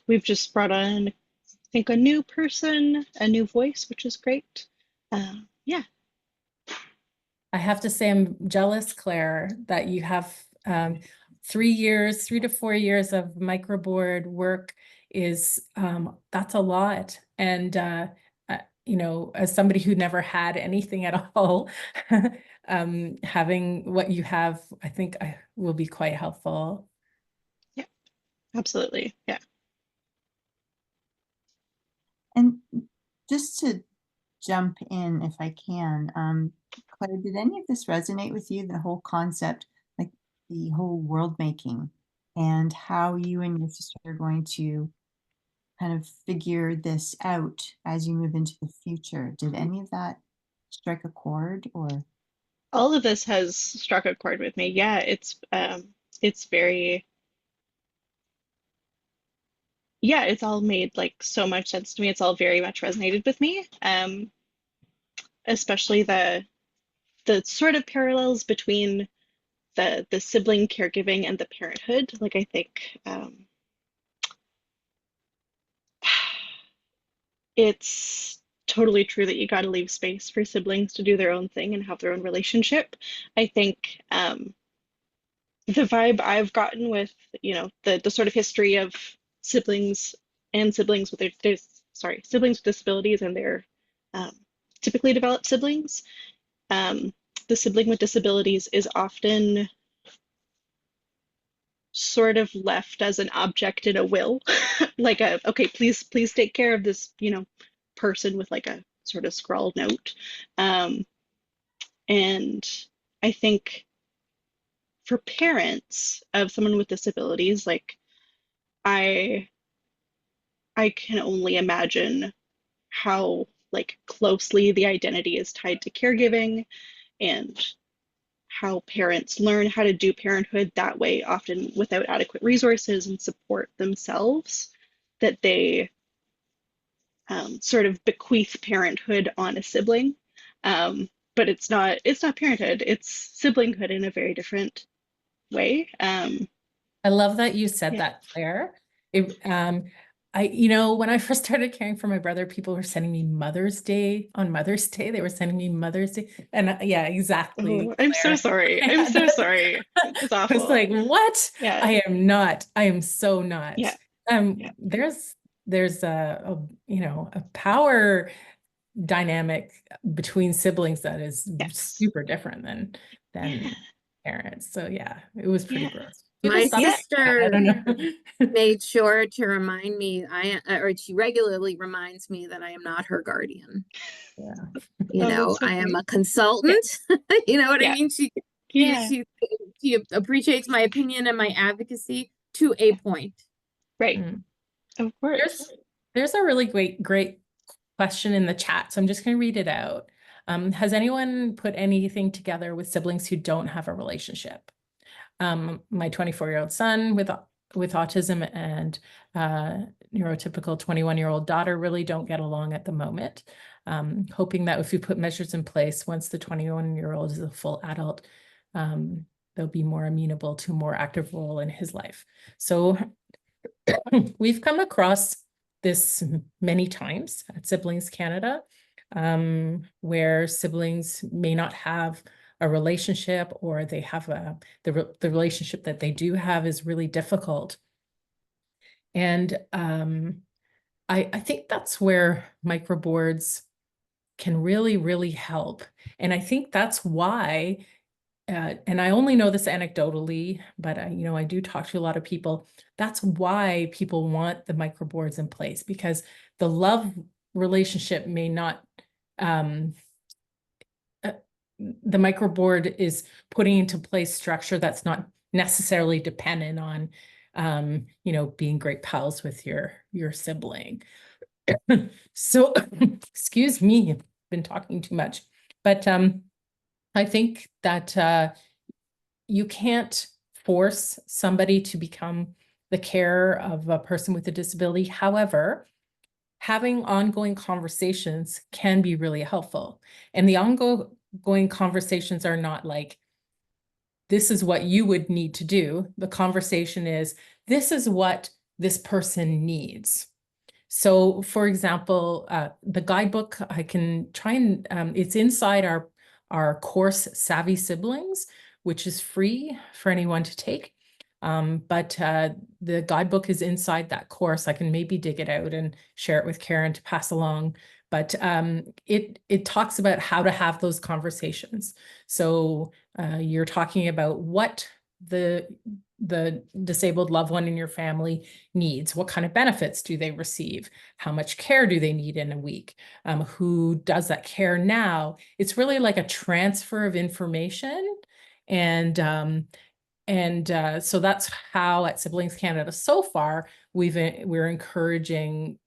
we've just brought on, I think, a new person, a new voice, which is great. Yeah. I have to say I'm jealous, Claire, that you have 3 to 4 years of microboard work. That's a lot. And you know, as somebody who never had anything at all, having what you have, I think will be quite helpful. Yeah, absolutely. Yeah. And just to jump in, if I can, Claire, did any of this resonate with you, the whole concept, like the whole world making, and how you and your sister are going to kind of figure this out as you move into the future? Did any of that strike a chord, or? All of this has struck a chord with me. Yeah, it's very, yeah, it's all made like so much sense to me. It's all very much resonated with me. Especially the sort of parallels between the sibling caregiving and the parenthood. Like I think it's totally true that you got to leave space for siblings to do their own thing and have their own relationship. I think the vibe I've gotten with, you know, the sort of history of siblings and siblings with siblings with disabilities and their typically developed siblings. The sibling with disabilities is often sort of left as an object in a will, like okay, please take care of this, you know, person with like a sort of scrawled note. And I think for parents of someone with disabilities, like I can only imagine how like closely the identity is tied to caregiving, and how parents learn how to do parenthood that way, often without adequate resources and support themselves, that they sort of bequeath parenthood on a sibling. But it's not parenthood, it's siblinghood in a very different way. I love that you said Yeah. that, Claire. You know, when I first started caring for my brother, people were sending me Mother's Day. On Mother's Day, they were sending me Mother's Day. And yeah, exactly. Oh, I'm so sorry. I'm so sorry. It's I was awful. like, what? Yeah. I am not. I am so not. Yeah. There's a you know, a power dynamic between siblings that is Yes. super different than parents. So yeah, it was pretty gross. My People stop saying that. I don't know. made sure to remind me, or she regularly reminds me that I am not her guardian. Yeah. You Oh, know, that's so I am great. a consultant. You know what Yeah. I mean? Yeah. She appreciates my opinion and my advocacy to a point. Right. Mm. Of course. There's a really great question in the chat, so I'm just going to read it out. Has anyone put anything together with siblings who don't have a relationship? My 24-year-old son with autism and neurotypical 21-year-old daughter really don't get along at the moment. Hoping that if we put measures in place, once the 21-year-old is a full adult, they'll be more amenable to a more active role in his life. So we've come across this many times at Siblings Canada, where siblings may not have a relationship, or they have the relationship that they do have is really difficult. And I think that's where microboards can really, really help. And I think that's why, and I only know this anecdotally, but I do talk to a lot of people. That's why people want the microboards in place, because the love relationship may not, the microboard is putting into place structure that's not necessarily dependent on, being great pals with your sibling. So, excuse me, I've been talking too much, but I think that you can't force somebody to become the carer of a person with a disability. However, having ongoing conversations can be really helpful. And the ongoing conversations are not like, this is what you would need to do. The conversation is, this is what this person needs. So, for example, the guidebook, I can try and, it's inside our course, Savvy Siblings, which is free for anyone to take. But the guidebook is inside that course. I can maybe dig it out and share it with Karen to pass along. But it talks about how to have those conversations. So you're talking about what the disabled loved one in your family needs. What kind of benefits do they receive? How much care do they need in a week? Who does that care now? It's really like a transfer of information. And so that's how at Siblings Canada so far we're encouraging,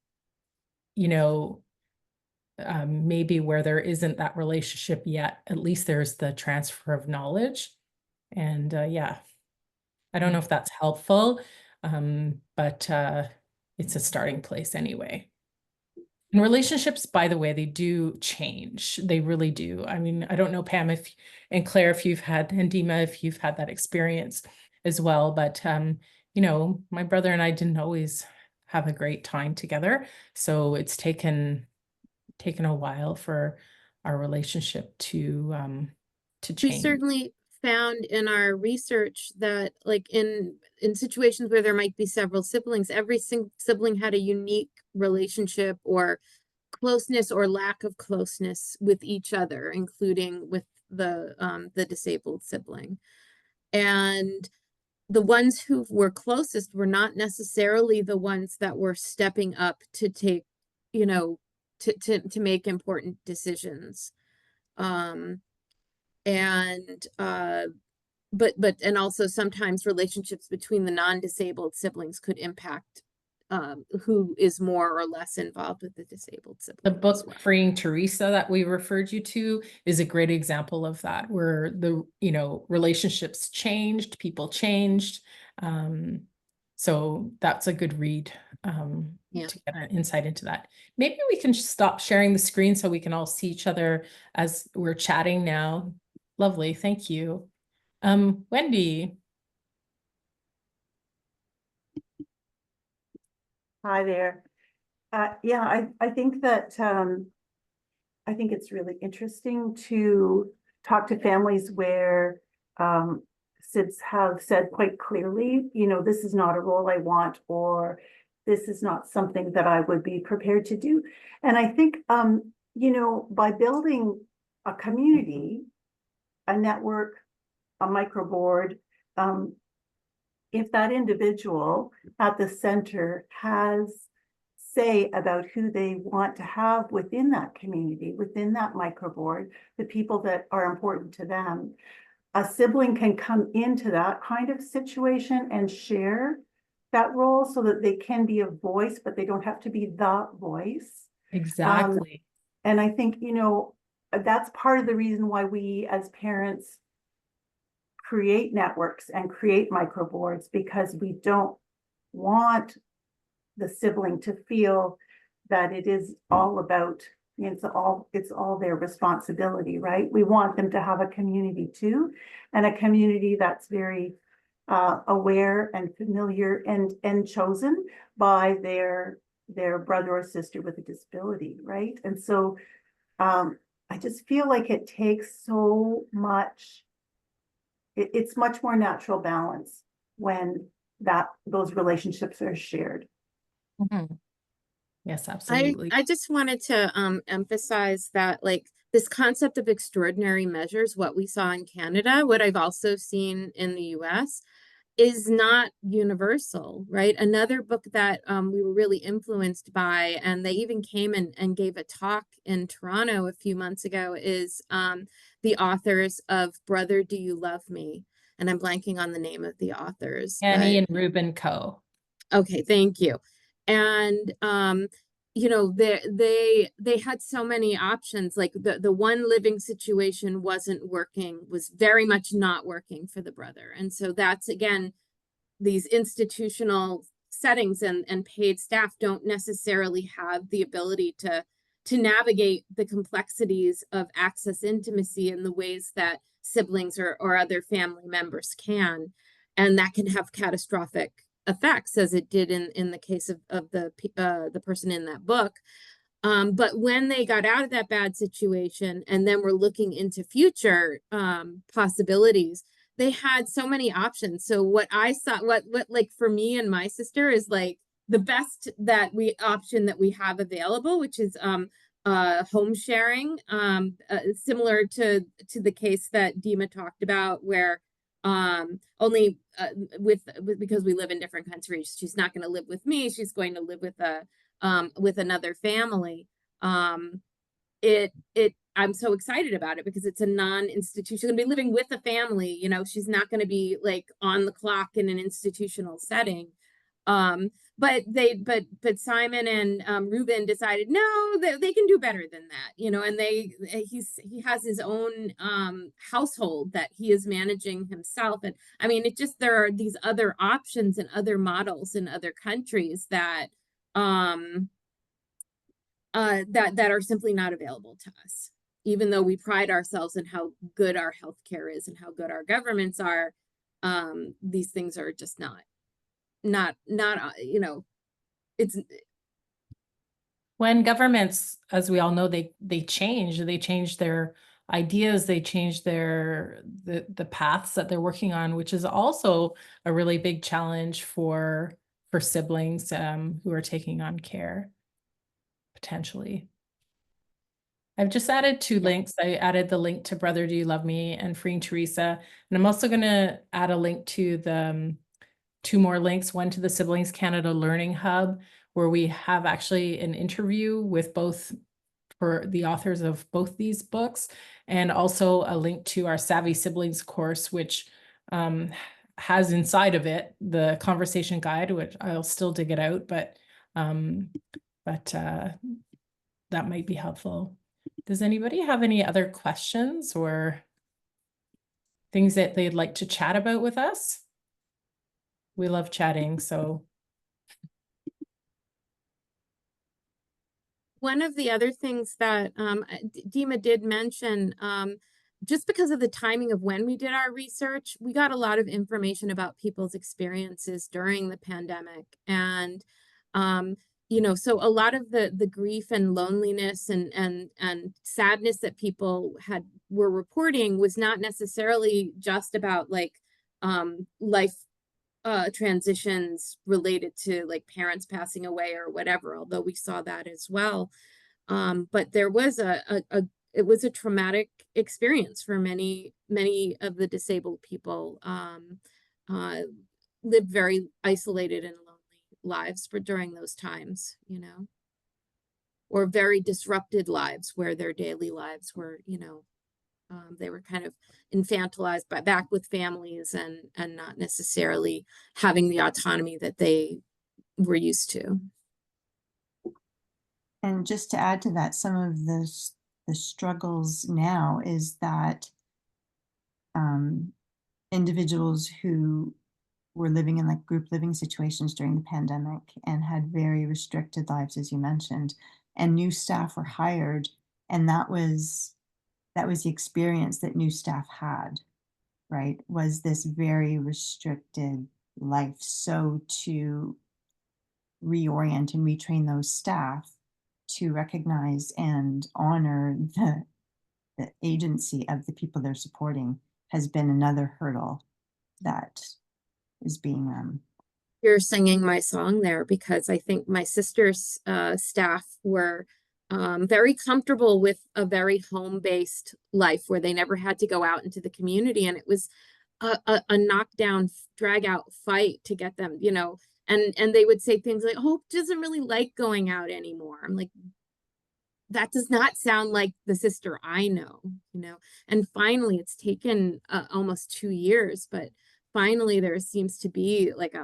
maybe where there isn't that relationship yet, at least there's the transfer of knowledge. And yeah, I don't know if that's helpful, but it's a starting place anyway. And relationships, by the way, they do change. They really do. I mean, I don't know, Pam, and Claire, if you've had, and Dima, if you've had that experience as well. But, my brother and I didn't always have a great time together. So it's taken a while for our relationship to change. We certainly found in our research that, like, in situations where there might be several siblings, every sibling had a unique relationship or closeness or lack of closeness with each other, including with the disabled sibling. And the ones who were closest were not necessarily the ones that were stepping up to take, to make important decisions. And also sometimes relationships between the non-disabled siblings could impact who is more or less involved with the disabled sibling. The book Freeing Teresa that we referred you to is a great example of that, where the relationships changed, people changed. So that's a good read to get an insight into that. Maybe we can stop sharing the screen so we can all see each other as we're chatting now. Lovely, thank you. Wendy. Hi there. Yeah, I think that I think it's really interesting to talk to families where SIBs have said quite clearly, this is not a role I want, or this is not something that I would be prepared to do. And I think, by building a community, a network, a microboard, if that individual at the center has say about who they want to have within that community, within that microboard, the people that are important to them, a sibling can come into that kind of situation and share that role so that they can be a voice, but they don't have to be the voice. Exactly. And I think, that's part of the reason why we as parents create networks and create microboards, because we don't want the sibling to feel that it is all about, it's all their responsibility, right? We want them to have a community too, and a community that's very aware and familiar and chosen by their brother or sister with a disability, right? And so I just feel like it takes so much, it's much more natural balance when those relationships are shared. Mhm. Yes, absolutely. I just wanted to emphasize that like this concept of extraordinary measures, what we saw in Canada, what I've also seen in the US, is not universal, right? Another book that we were really influenced by, and they even came and gave a talk in Toronto a few months ago, is the authors of Brother, Do You Love Me? And I'm blanking on the name of the authors. Annie But and Ruben Co. okay, thank you. And you know, they had so many options. Like the one living situation wasn't working, was very much not working for the brother. And so that's again, these institutional settings and paid staff don't necessarily have the ability to navigate the complexities of access intimacy in the ways that siblings or other family members can. And that can have catastrophic effects, as it did in the case of the person in that book. But when they got out of that bad situation and then were looking into future possibilities, they had so many options. So what I saw, what like for me and my sister is like the best option that we have available, which is home sharing, similar to the case that Dima talked about, where only because we live in different countries, she's not going to live with me, she's going to live with another family. I'm so excited about it because it's a non-institution. She's gonna be living with a family, you know, she's not gonna be like on the clock in an institutional setting. But Simon and Ruben decided no, they can do better than that, you know, and he has his own household that he is managing himself. And I mean, there are these other options and other models in other countries that that are simply not available to us. Even though we pride ourselves in how good our healthcare is and how good our governments are, these things are just not, you know, it's When governments, as we all know, they change their ideas, they change the paths that they're working on, which is also a really big challenge for siblings who are taking on care, potentially. I've just added two links. I added the link to Brother, Do You Love Me and Freeing Teresa. And I'm also going to add a link to the two more links, one to the Siblings Canada Learning Hub, where we have actually an interview with both for the authors of both these books, and also a link to our Savvy Siblings course, which has inside of it the conversation guide, which I'll still dig it out, but that might be helpful. Does anybody have any other questions or things that they'd like to chat about with us? We love chatting, so. one of the other things that Dima did mention, just because of the timing of when we did our research, we got a lot of information about people's experiences during the pandemic. And you know, so a lot of the grief and loneliness and sadness that people were reporting was not necessarily just about like life transitions related to like parents passing away or whatever, although we saw that as well. But there was it was a traumatic experience for many of the disabled people. Lived very isolated and lonely lives during those times, you know, or very disrupted lives where their daily lives were, you know, they were kind of infantilized back with families and not necessarily having the autonomy that they were used to. And just to add to that, some of the struggles now is that individuals who were living in like group living situations during the pandemic and had very restricted lives, as you mentioned, and new staff were hired, and that was the experience that new staff had, right? Was this very restricted life. So to reorient and retrain those staff to recognize and honor the agency of the people they're supporting has been another hurdle that is being You're singing my song there, because I think my sister's staff were very comfortable with a very home-based life where they never had to go out into the community, and it was a knockdown, drag out fight to get them, you know, and they would say things like, "Hope doesn't really like going out anymore." I'm like, that does not sound like the sister I know, you know. And finally, it's taken almost 2 years, but finally there seems to be like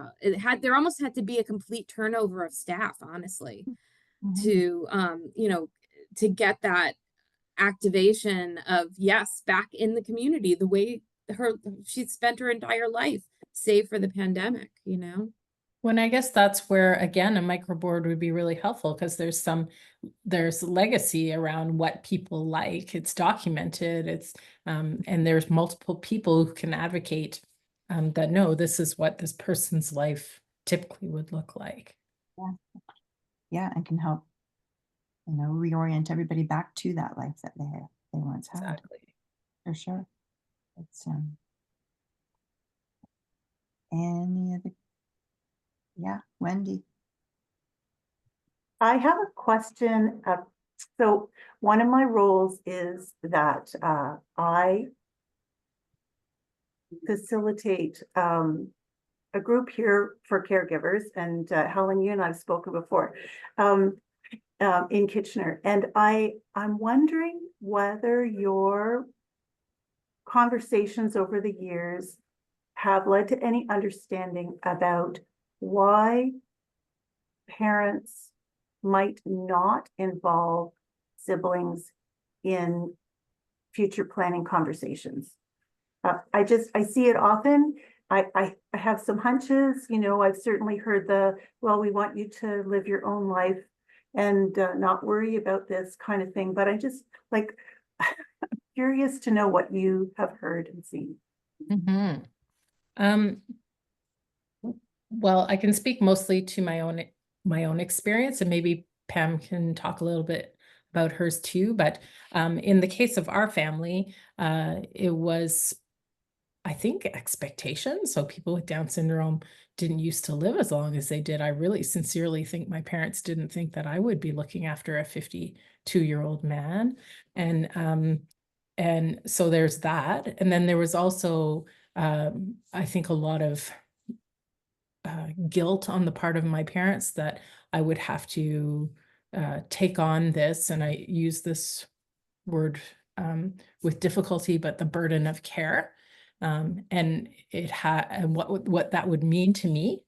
there almost had to be a complete turnover of staff, honestly, to you know, to get that activation of, yes, back in the community the way she spent her entire life, save for the pandemic, you know. When I guess that's where, again, a microboard would be really helpful, because there's legacy around what people like. It's documented. It's and there's multiple people who can advocate that no, this is what this person's life typically would look like. yeah, and can help, you know, reorient everybody back to that life that they once had. Exactly. For sure. It's any other, yeah, Wendy. I have a question. So one of my roles is that I facilitate a group here for caregivers, and Helen, you and I've spoken before in Kitchener, and I'm wondering whether your conversations over the years have led to any understanding about why parents might not involve siblings in future planning conversations. I see it often. I have some hunches, you know. I've certainly heard well, we want you to live your own life and not worry about this kind of thing. But I just like, I'm curious to know what you have heard and seen. Well, I can speak mostly to my own experience, and maybe Pam can talk a little bit about hers too. But in the case of our family, it was, I think, expectations. So people with Down syndrome didn't used to live as long as they did. I really sincerely think my parents didn't think that I would be looking after a 52-year-old man. And so there's that. And then there was also, I think, a lot of guilt on the part of my parents that I would have to take on this, and I use this word with difficulty, but the burden of care, and what that would mean to me.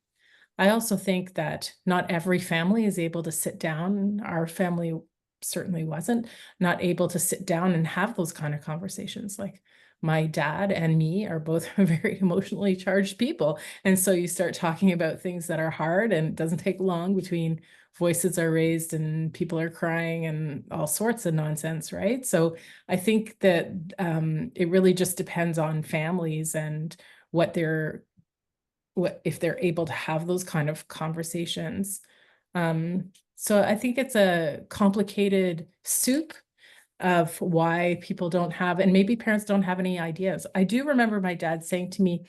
I also think that not every family is able to sit down. Our family certainly wasn't not able to sit down and have those kind of conversations. Like, my dad and me are both very emotionally charged people. And so you start talking about things that are hard, and it doesn't take long between voices are raised and people are crying and all sorts of nonsense, right? So I think that it really just depends on families and if they're able to have those kind of conversations. So I think it's a complicated soup of why people don't have, and maybe parents don't have any ideas. I do remember my dad saying to me,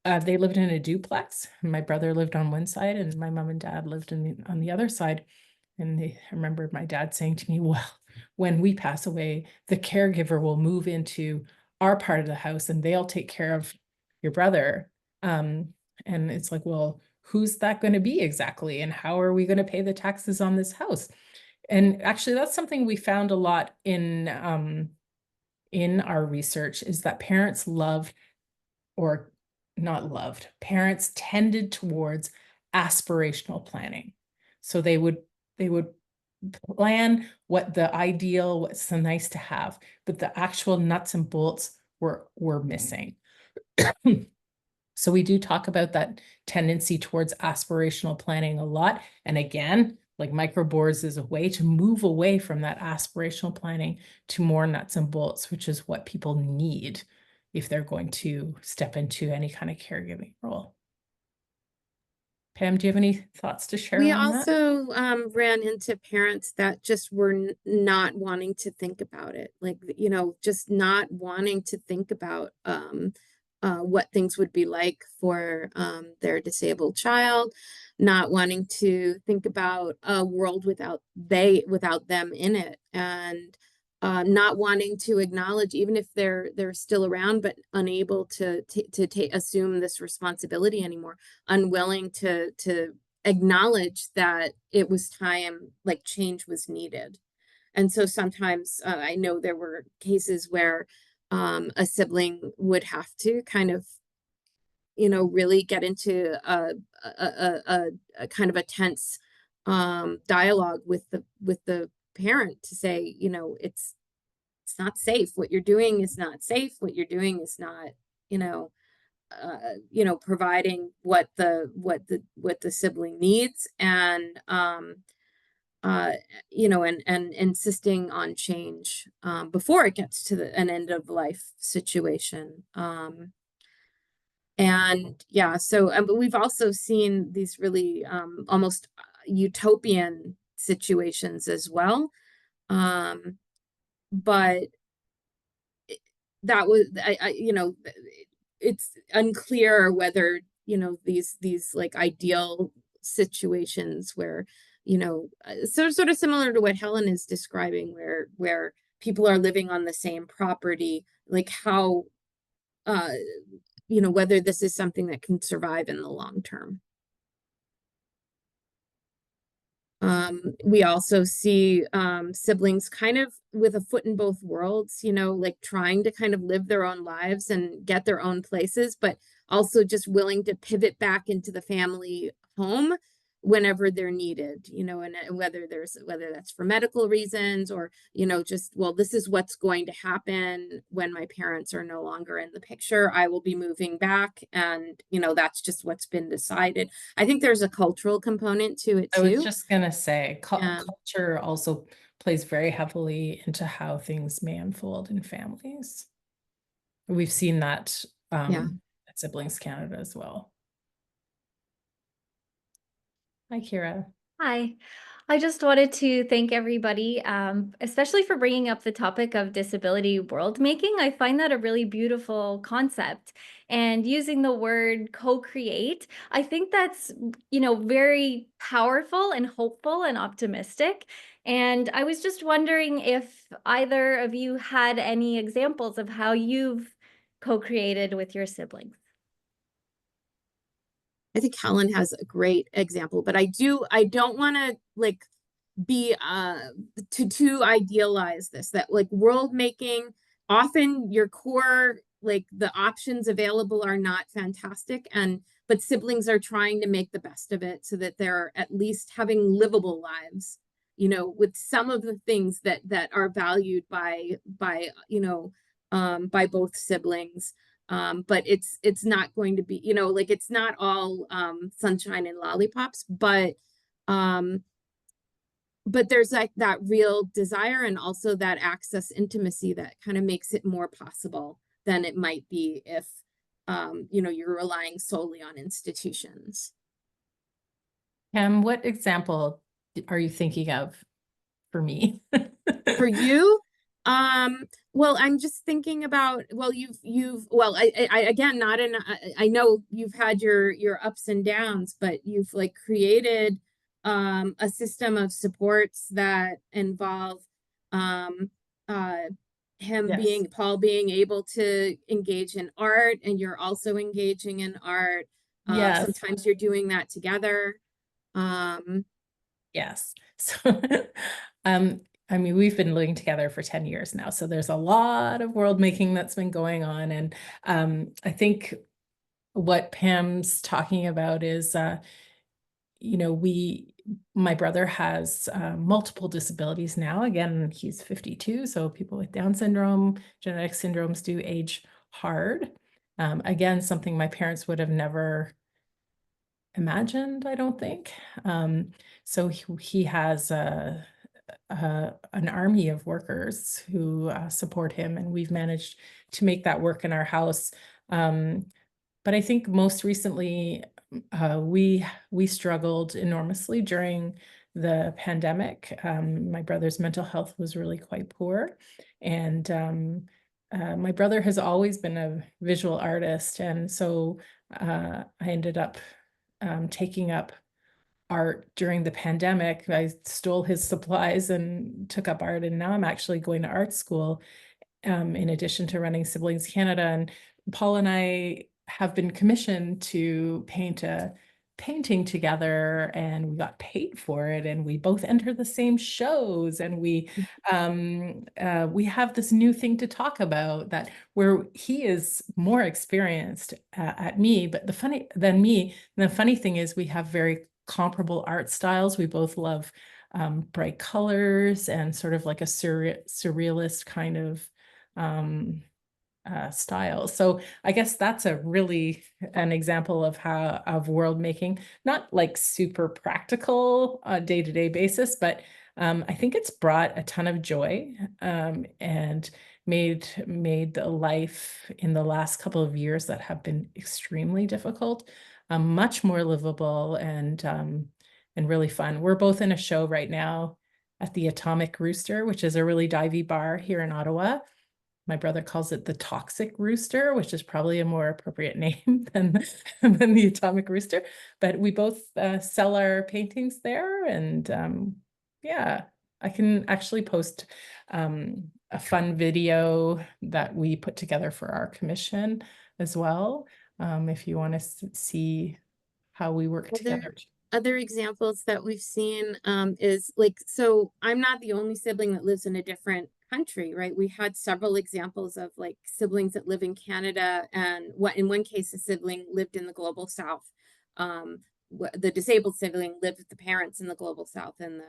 they lived in a duplex. My brother lived on one side and my mom and dad lived on the other side. And I remember my dad saying to me, well, when we pass away, the caregiver will move into our part of the house and they'll take care of your brother. And it's like, well, who's that going to be exactly? And how are we going to pay the taxes on this house? And actually, that's something we found a lot in our research, is that parents loved, or not loved, parents tended towards aspirational planning. So they would plan what the ideal, what's the nice to have, but the actual nuts and bolts were missing. So we do talk about that tendency towards aspirational planning a lot. And again, like microboards is a way to move away from that aspirational planning to more nuts and bolts, which is what people need if they're going to step into any kind of caregiving role. Pam, do you have any thoughts to share We on that? also ran into parents that just were not wanting to think about it, like, you know, just not wanting to think about what things would be like for their disabled child, not wanting to think about a world without them in it, and not wanting to acknowledge, even if they're still around, but unable to assume this responsibility anymore, unwilling to acknowledge that it was time, like change was needed. And so sometimes I know there were cases where a sibling would have to kind of, you know, really get into a kind of a tense dialogue with the parent to say, you know, it's not safe. What you're doing is not safe. What you're doing is not, you know, providing what the sibling needs, and and insisting on change before it gets to an end of life situation. And yeah, so but we've also seen these really almost utopian situations as well. But that was it's unclear whether, you know, these like ideal situations where, you know, sort of similar to what Helen is describing, where people are living on the same property, like how whether this is something that can survive in the long term. We also see siblings kind of with a foot in both worlds, you know, like trying to kind of live their own lives and get their own places, but also just willing to pivot back into the family home whenever they're needed, you know, and whether that's for medical reasons or, you know, just, well, this is what's going to happen when my parents are no longer in the picture. I will be moving back, and, you know, that's just what's been decided. I think there's a cultural component to it too. I was just gonna say, Yeah. culture also plays very heavily into how things may unfold in families. We've seen that Yeah. at Siblings Canada as well. Hi, Kira. Hi. I just wanted to thank everybody, especially for bringing up the topic of disability world making. I find that a really beautiful concept, and using the word co-create, I think that's, very powerful and hopeful and optimistic. And I was just wondering if either of you had any examples of how you've co-created with your siblings. I think Helen has a great example, but I don't want to like be to idealize this, that like world making, often your core, like the options available are not fantastic, but siblings are trying to make the best of it so that they're at least having livable lives, you know, with some of the things that are valued by by both siblings. But it's not going to be, you know, like it's not all sunshine and lollipops, but there's like that real desire and also that access intimacy that kind of makes it more possible than it might be if you're relying solely on institutions. Pam, what example are you thinking of for me? For you? Well, I'm just thinking about, well, I again, not in, I know you've had your ups and downs, but you've like created a system of supports that involve Paul being able to engage in art, and you're also engaging in art. Yes. Sometimes you're doing that together. Yes. So, I mean, we've been living together for 10 years now, so there's a lot of world making that's been going on. And I think what Pam's talking about is, my brother has multiple disabilities now. Again, he's 52, so people with Down syndrome, genetic syndromes do age hard. Again, something my parents would have never imagined, I don't think. So he has an army of workers who support him, and we've managed to make that work in our house. But I think most recently, we struggled enormously during the pandemic. My brother's mental health was really quite poor, and my brother has always been a visual artist, and so I ended up taking up art during the pandemic. I stole his supplies and took up art, and now I'm actually going to art school in addition to running Siblings Canada. And Paul and I have been commissioned to paint a painting together, and we got paid for it, and we both enter the same shows, and we have this new thing to talk about, that where he is more experienced at me, but the funny thing is we have very comparable art styles. We both love bright colors and sort of like a surrealist kind of style. So I guess that's an example of world making, not like super practical day-to-day basis, but I think it's brought a ton of joy and made the life in the last couple of years that have been extremely difficult much more livable and really fun. We're both in a show right now at the Atomic Rooster, which is a really divey bar here in Ottawa. My brother calls it the Toxic Rooster, which is probably a more appropriate name than the Atomic Rooster. But we both sell our paintings there, and yeah, I can actually post a fun video that we put together for our commission as well, if you want to see how we work together. Other examples that we've seen is like, so I'm not the only sibling that lives in a different country, right? We had several examples of like siblings that live in Canada, and in one case, a sibling lived in the global south. The disabled sibling lived with the parents in the global south, and the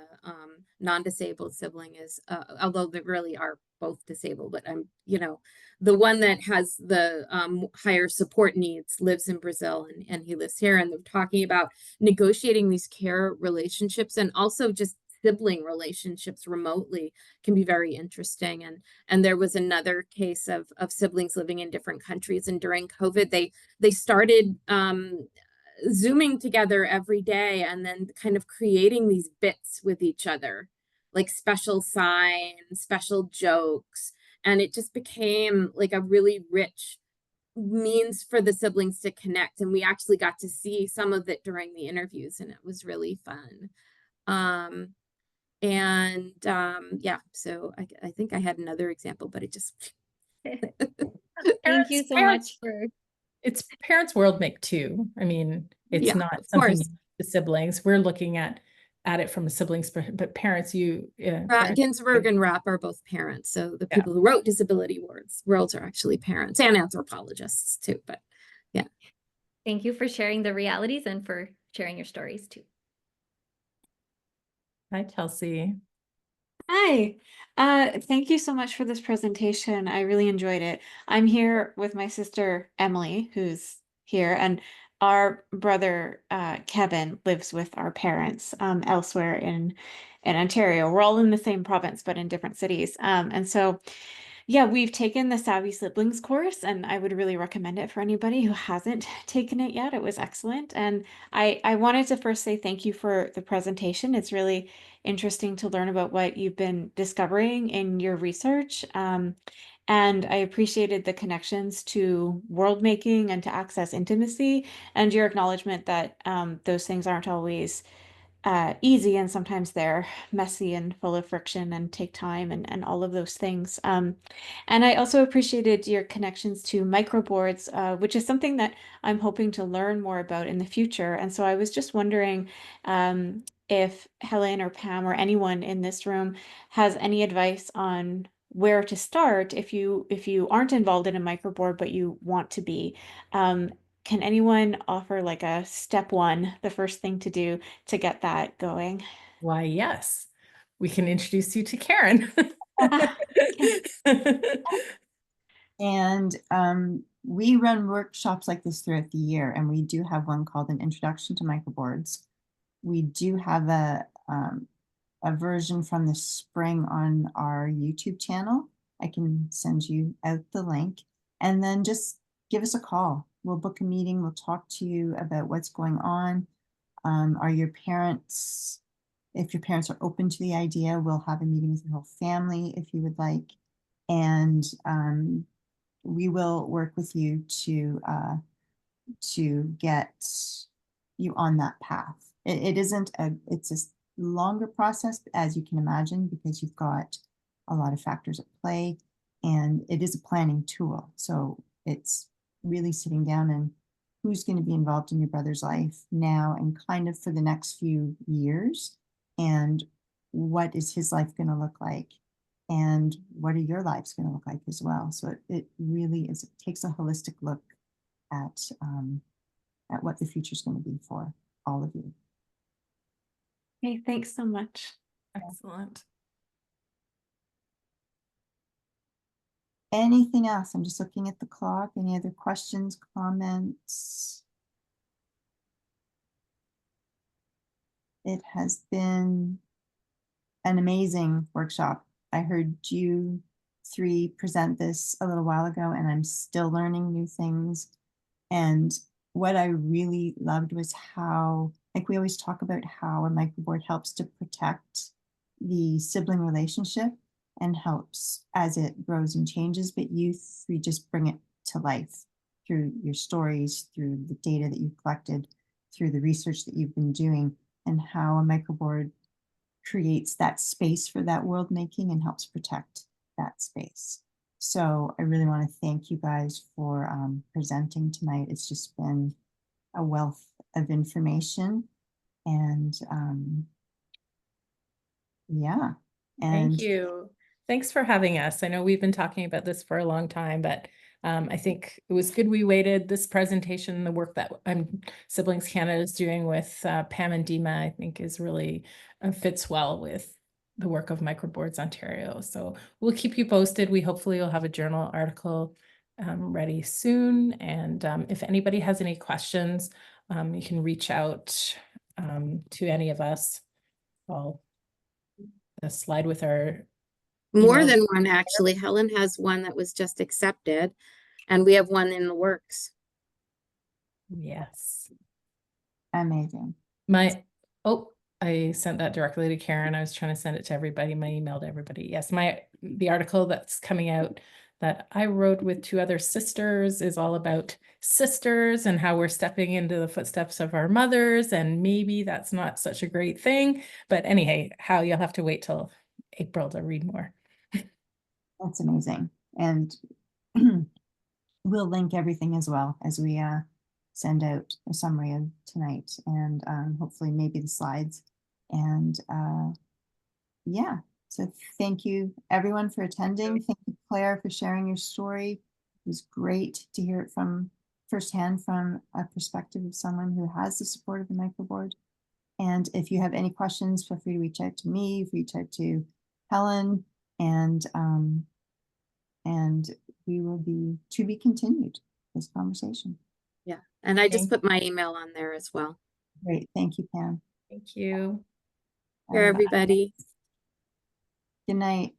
non-disabled sibling is, although they really are both disabled, but the one that has the higher support needs lives in Brazil, and he lives here. And they're talking about negotiating these care relationships, and also just sibling relationships remotely can be very interesting. And there was another case of siblings living in different countries, and during COVID they started Zooming together every day, and then kind of creating these bits with each other, like special signs, special jokes. And it just became like a really rich means for the siblings to connect. And we actually got to see some of it during the interviews, and it was really fun. Yeah, so I think I had another example, but it just Thank you so much for it's parents world make too. I mean, it's Yeah, not of something course. the siblings. We're looking at it from a siblings, but parents, Ginsberg and Rapp are both parents. So the people who wrote disability worlds are actually parents and anthropologists too. But yeah. Thank you for sharing the realities and for sharing your stories too. Hi, Kelsey. Hi. Thank you so much for this presentation. I really enjoyed it. I'm here with my sister, Emily, who's here, and our brother, Kevin, lives with our parents elsewhere in Ontario. We're all in the same province, but in different cities. And so, yeah, we've taken the Savvy Siblings course, and I would really recommend it for anybody who hasn't taken it yet. It was excellent. And I wanted to first say thank you for the presentation. It's really interesting to learn about what you've been discovering in your research. And I appreciated the connections to world making and to access intimacy, and your acknowledgement that those things aren't always easy, and sometimes they're messy and full of friction and take time and all of those things. And I also appreciated your connections to microboards, which is something that I'm hoping to learn more about in the future. And so I was just wondering if Helen or Pam or anyone in this room has any advice on where to start if you aren't involved in a microboard but you want to be. Can anyone offer like a step one, the first thing to do to get that going? Why, yes. We can introduce you to Karen. And we run workshops like this throughout the year, and we do have one called an Introduction to Microboards. We do have a version from the spring on our YouTube channel. I can send you out the link, and then just give us a call. We'll book a meeting. We'll talk to you about what's going on. Are your parents, if your parents are open to the idea, we'll have a meeting with your whole family if you would like. And we will work with you to get you on that path. It isn't it's a longer process, as you can imagine, because you've got a lot of factors at play, and it is a planning tool. So it's really sitting down and who's going to be involved in your brother's life now and kind of for the next few years, and what is his life going to look like, and what are your lives going to look like as well. So it really is, it takes a holistic look at what the future is going to be for all of you. Okay, thanks so much. Excellent. Anything else? I'm just looking at the clock. Any other questions, comments? It has been an amazing workshop. I heard you three present this a little while ago, and I'm still learning new things. And what I really loved was how, like we always talk about how a microboard helps to protect the sibling relationship and helps as it grows and changes, but you three just bring it to life through your stories, through the data that you've collected, through the research that you've been doing, and how a microboard creates that space for that world making and helps protect that space. So I really want to thank you guys for presenting tonight. It's just been a wealth of information, and yeah. And thank you. Thanks for having us. I know we've been talking about this for a long time, but I think it was good we waited. This presentation, the work that Siblings Canada is doing with Pam and Dima, I think is really fits well with the work of Microboards Ontario. So we'll keep you posted. We hopefully will have a journal article ready soon. And if anybody has any questions, you can reach out to any of us. I'll slide with our More email. than one, actually. Helen has one that was just accepted, and we have one in the works. Yes. amazing. I sent that directly to Karen. I was trying to send it to everybody, my email to everybody. Yes, the article that's coming out that I wrote with two other sisters is all about sisters and how we're stepping into the footsteps of our mothers, and maybe that's not such a great thing. But anyhow, how you'll have to wait till April to read more. That's amazing. And we'll link everything as well as we send out a summary of tonight, and hopefully maybe the slides. And yeah, so thank you everyone for attending. Thank you, Claire, for sharing your story. It was great to hear it from firsthand from a perspective of someone who has the support of the microboard. And if you have any questions, feel free to reach out to me, reach out to Helen, and we will be to be continued this conversation. Yeah, and I just put my email on there as well. Great, thank you, Pam. Thank you. Here, everybody. Good night.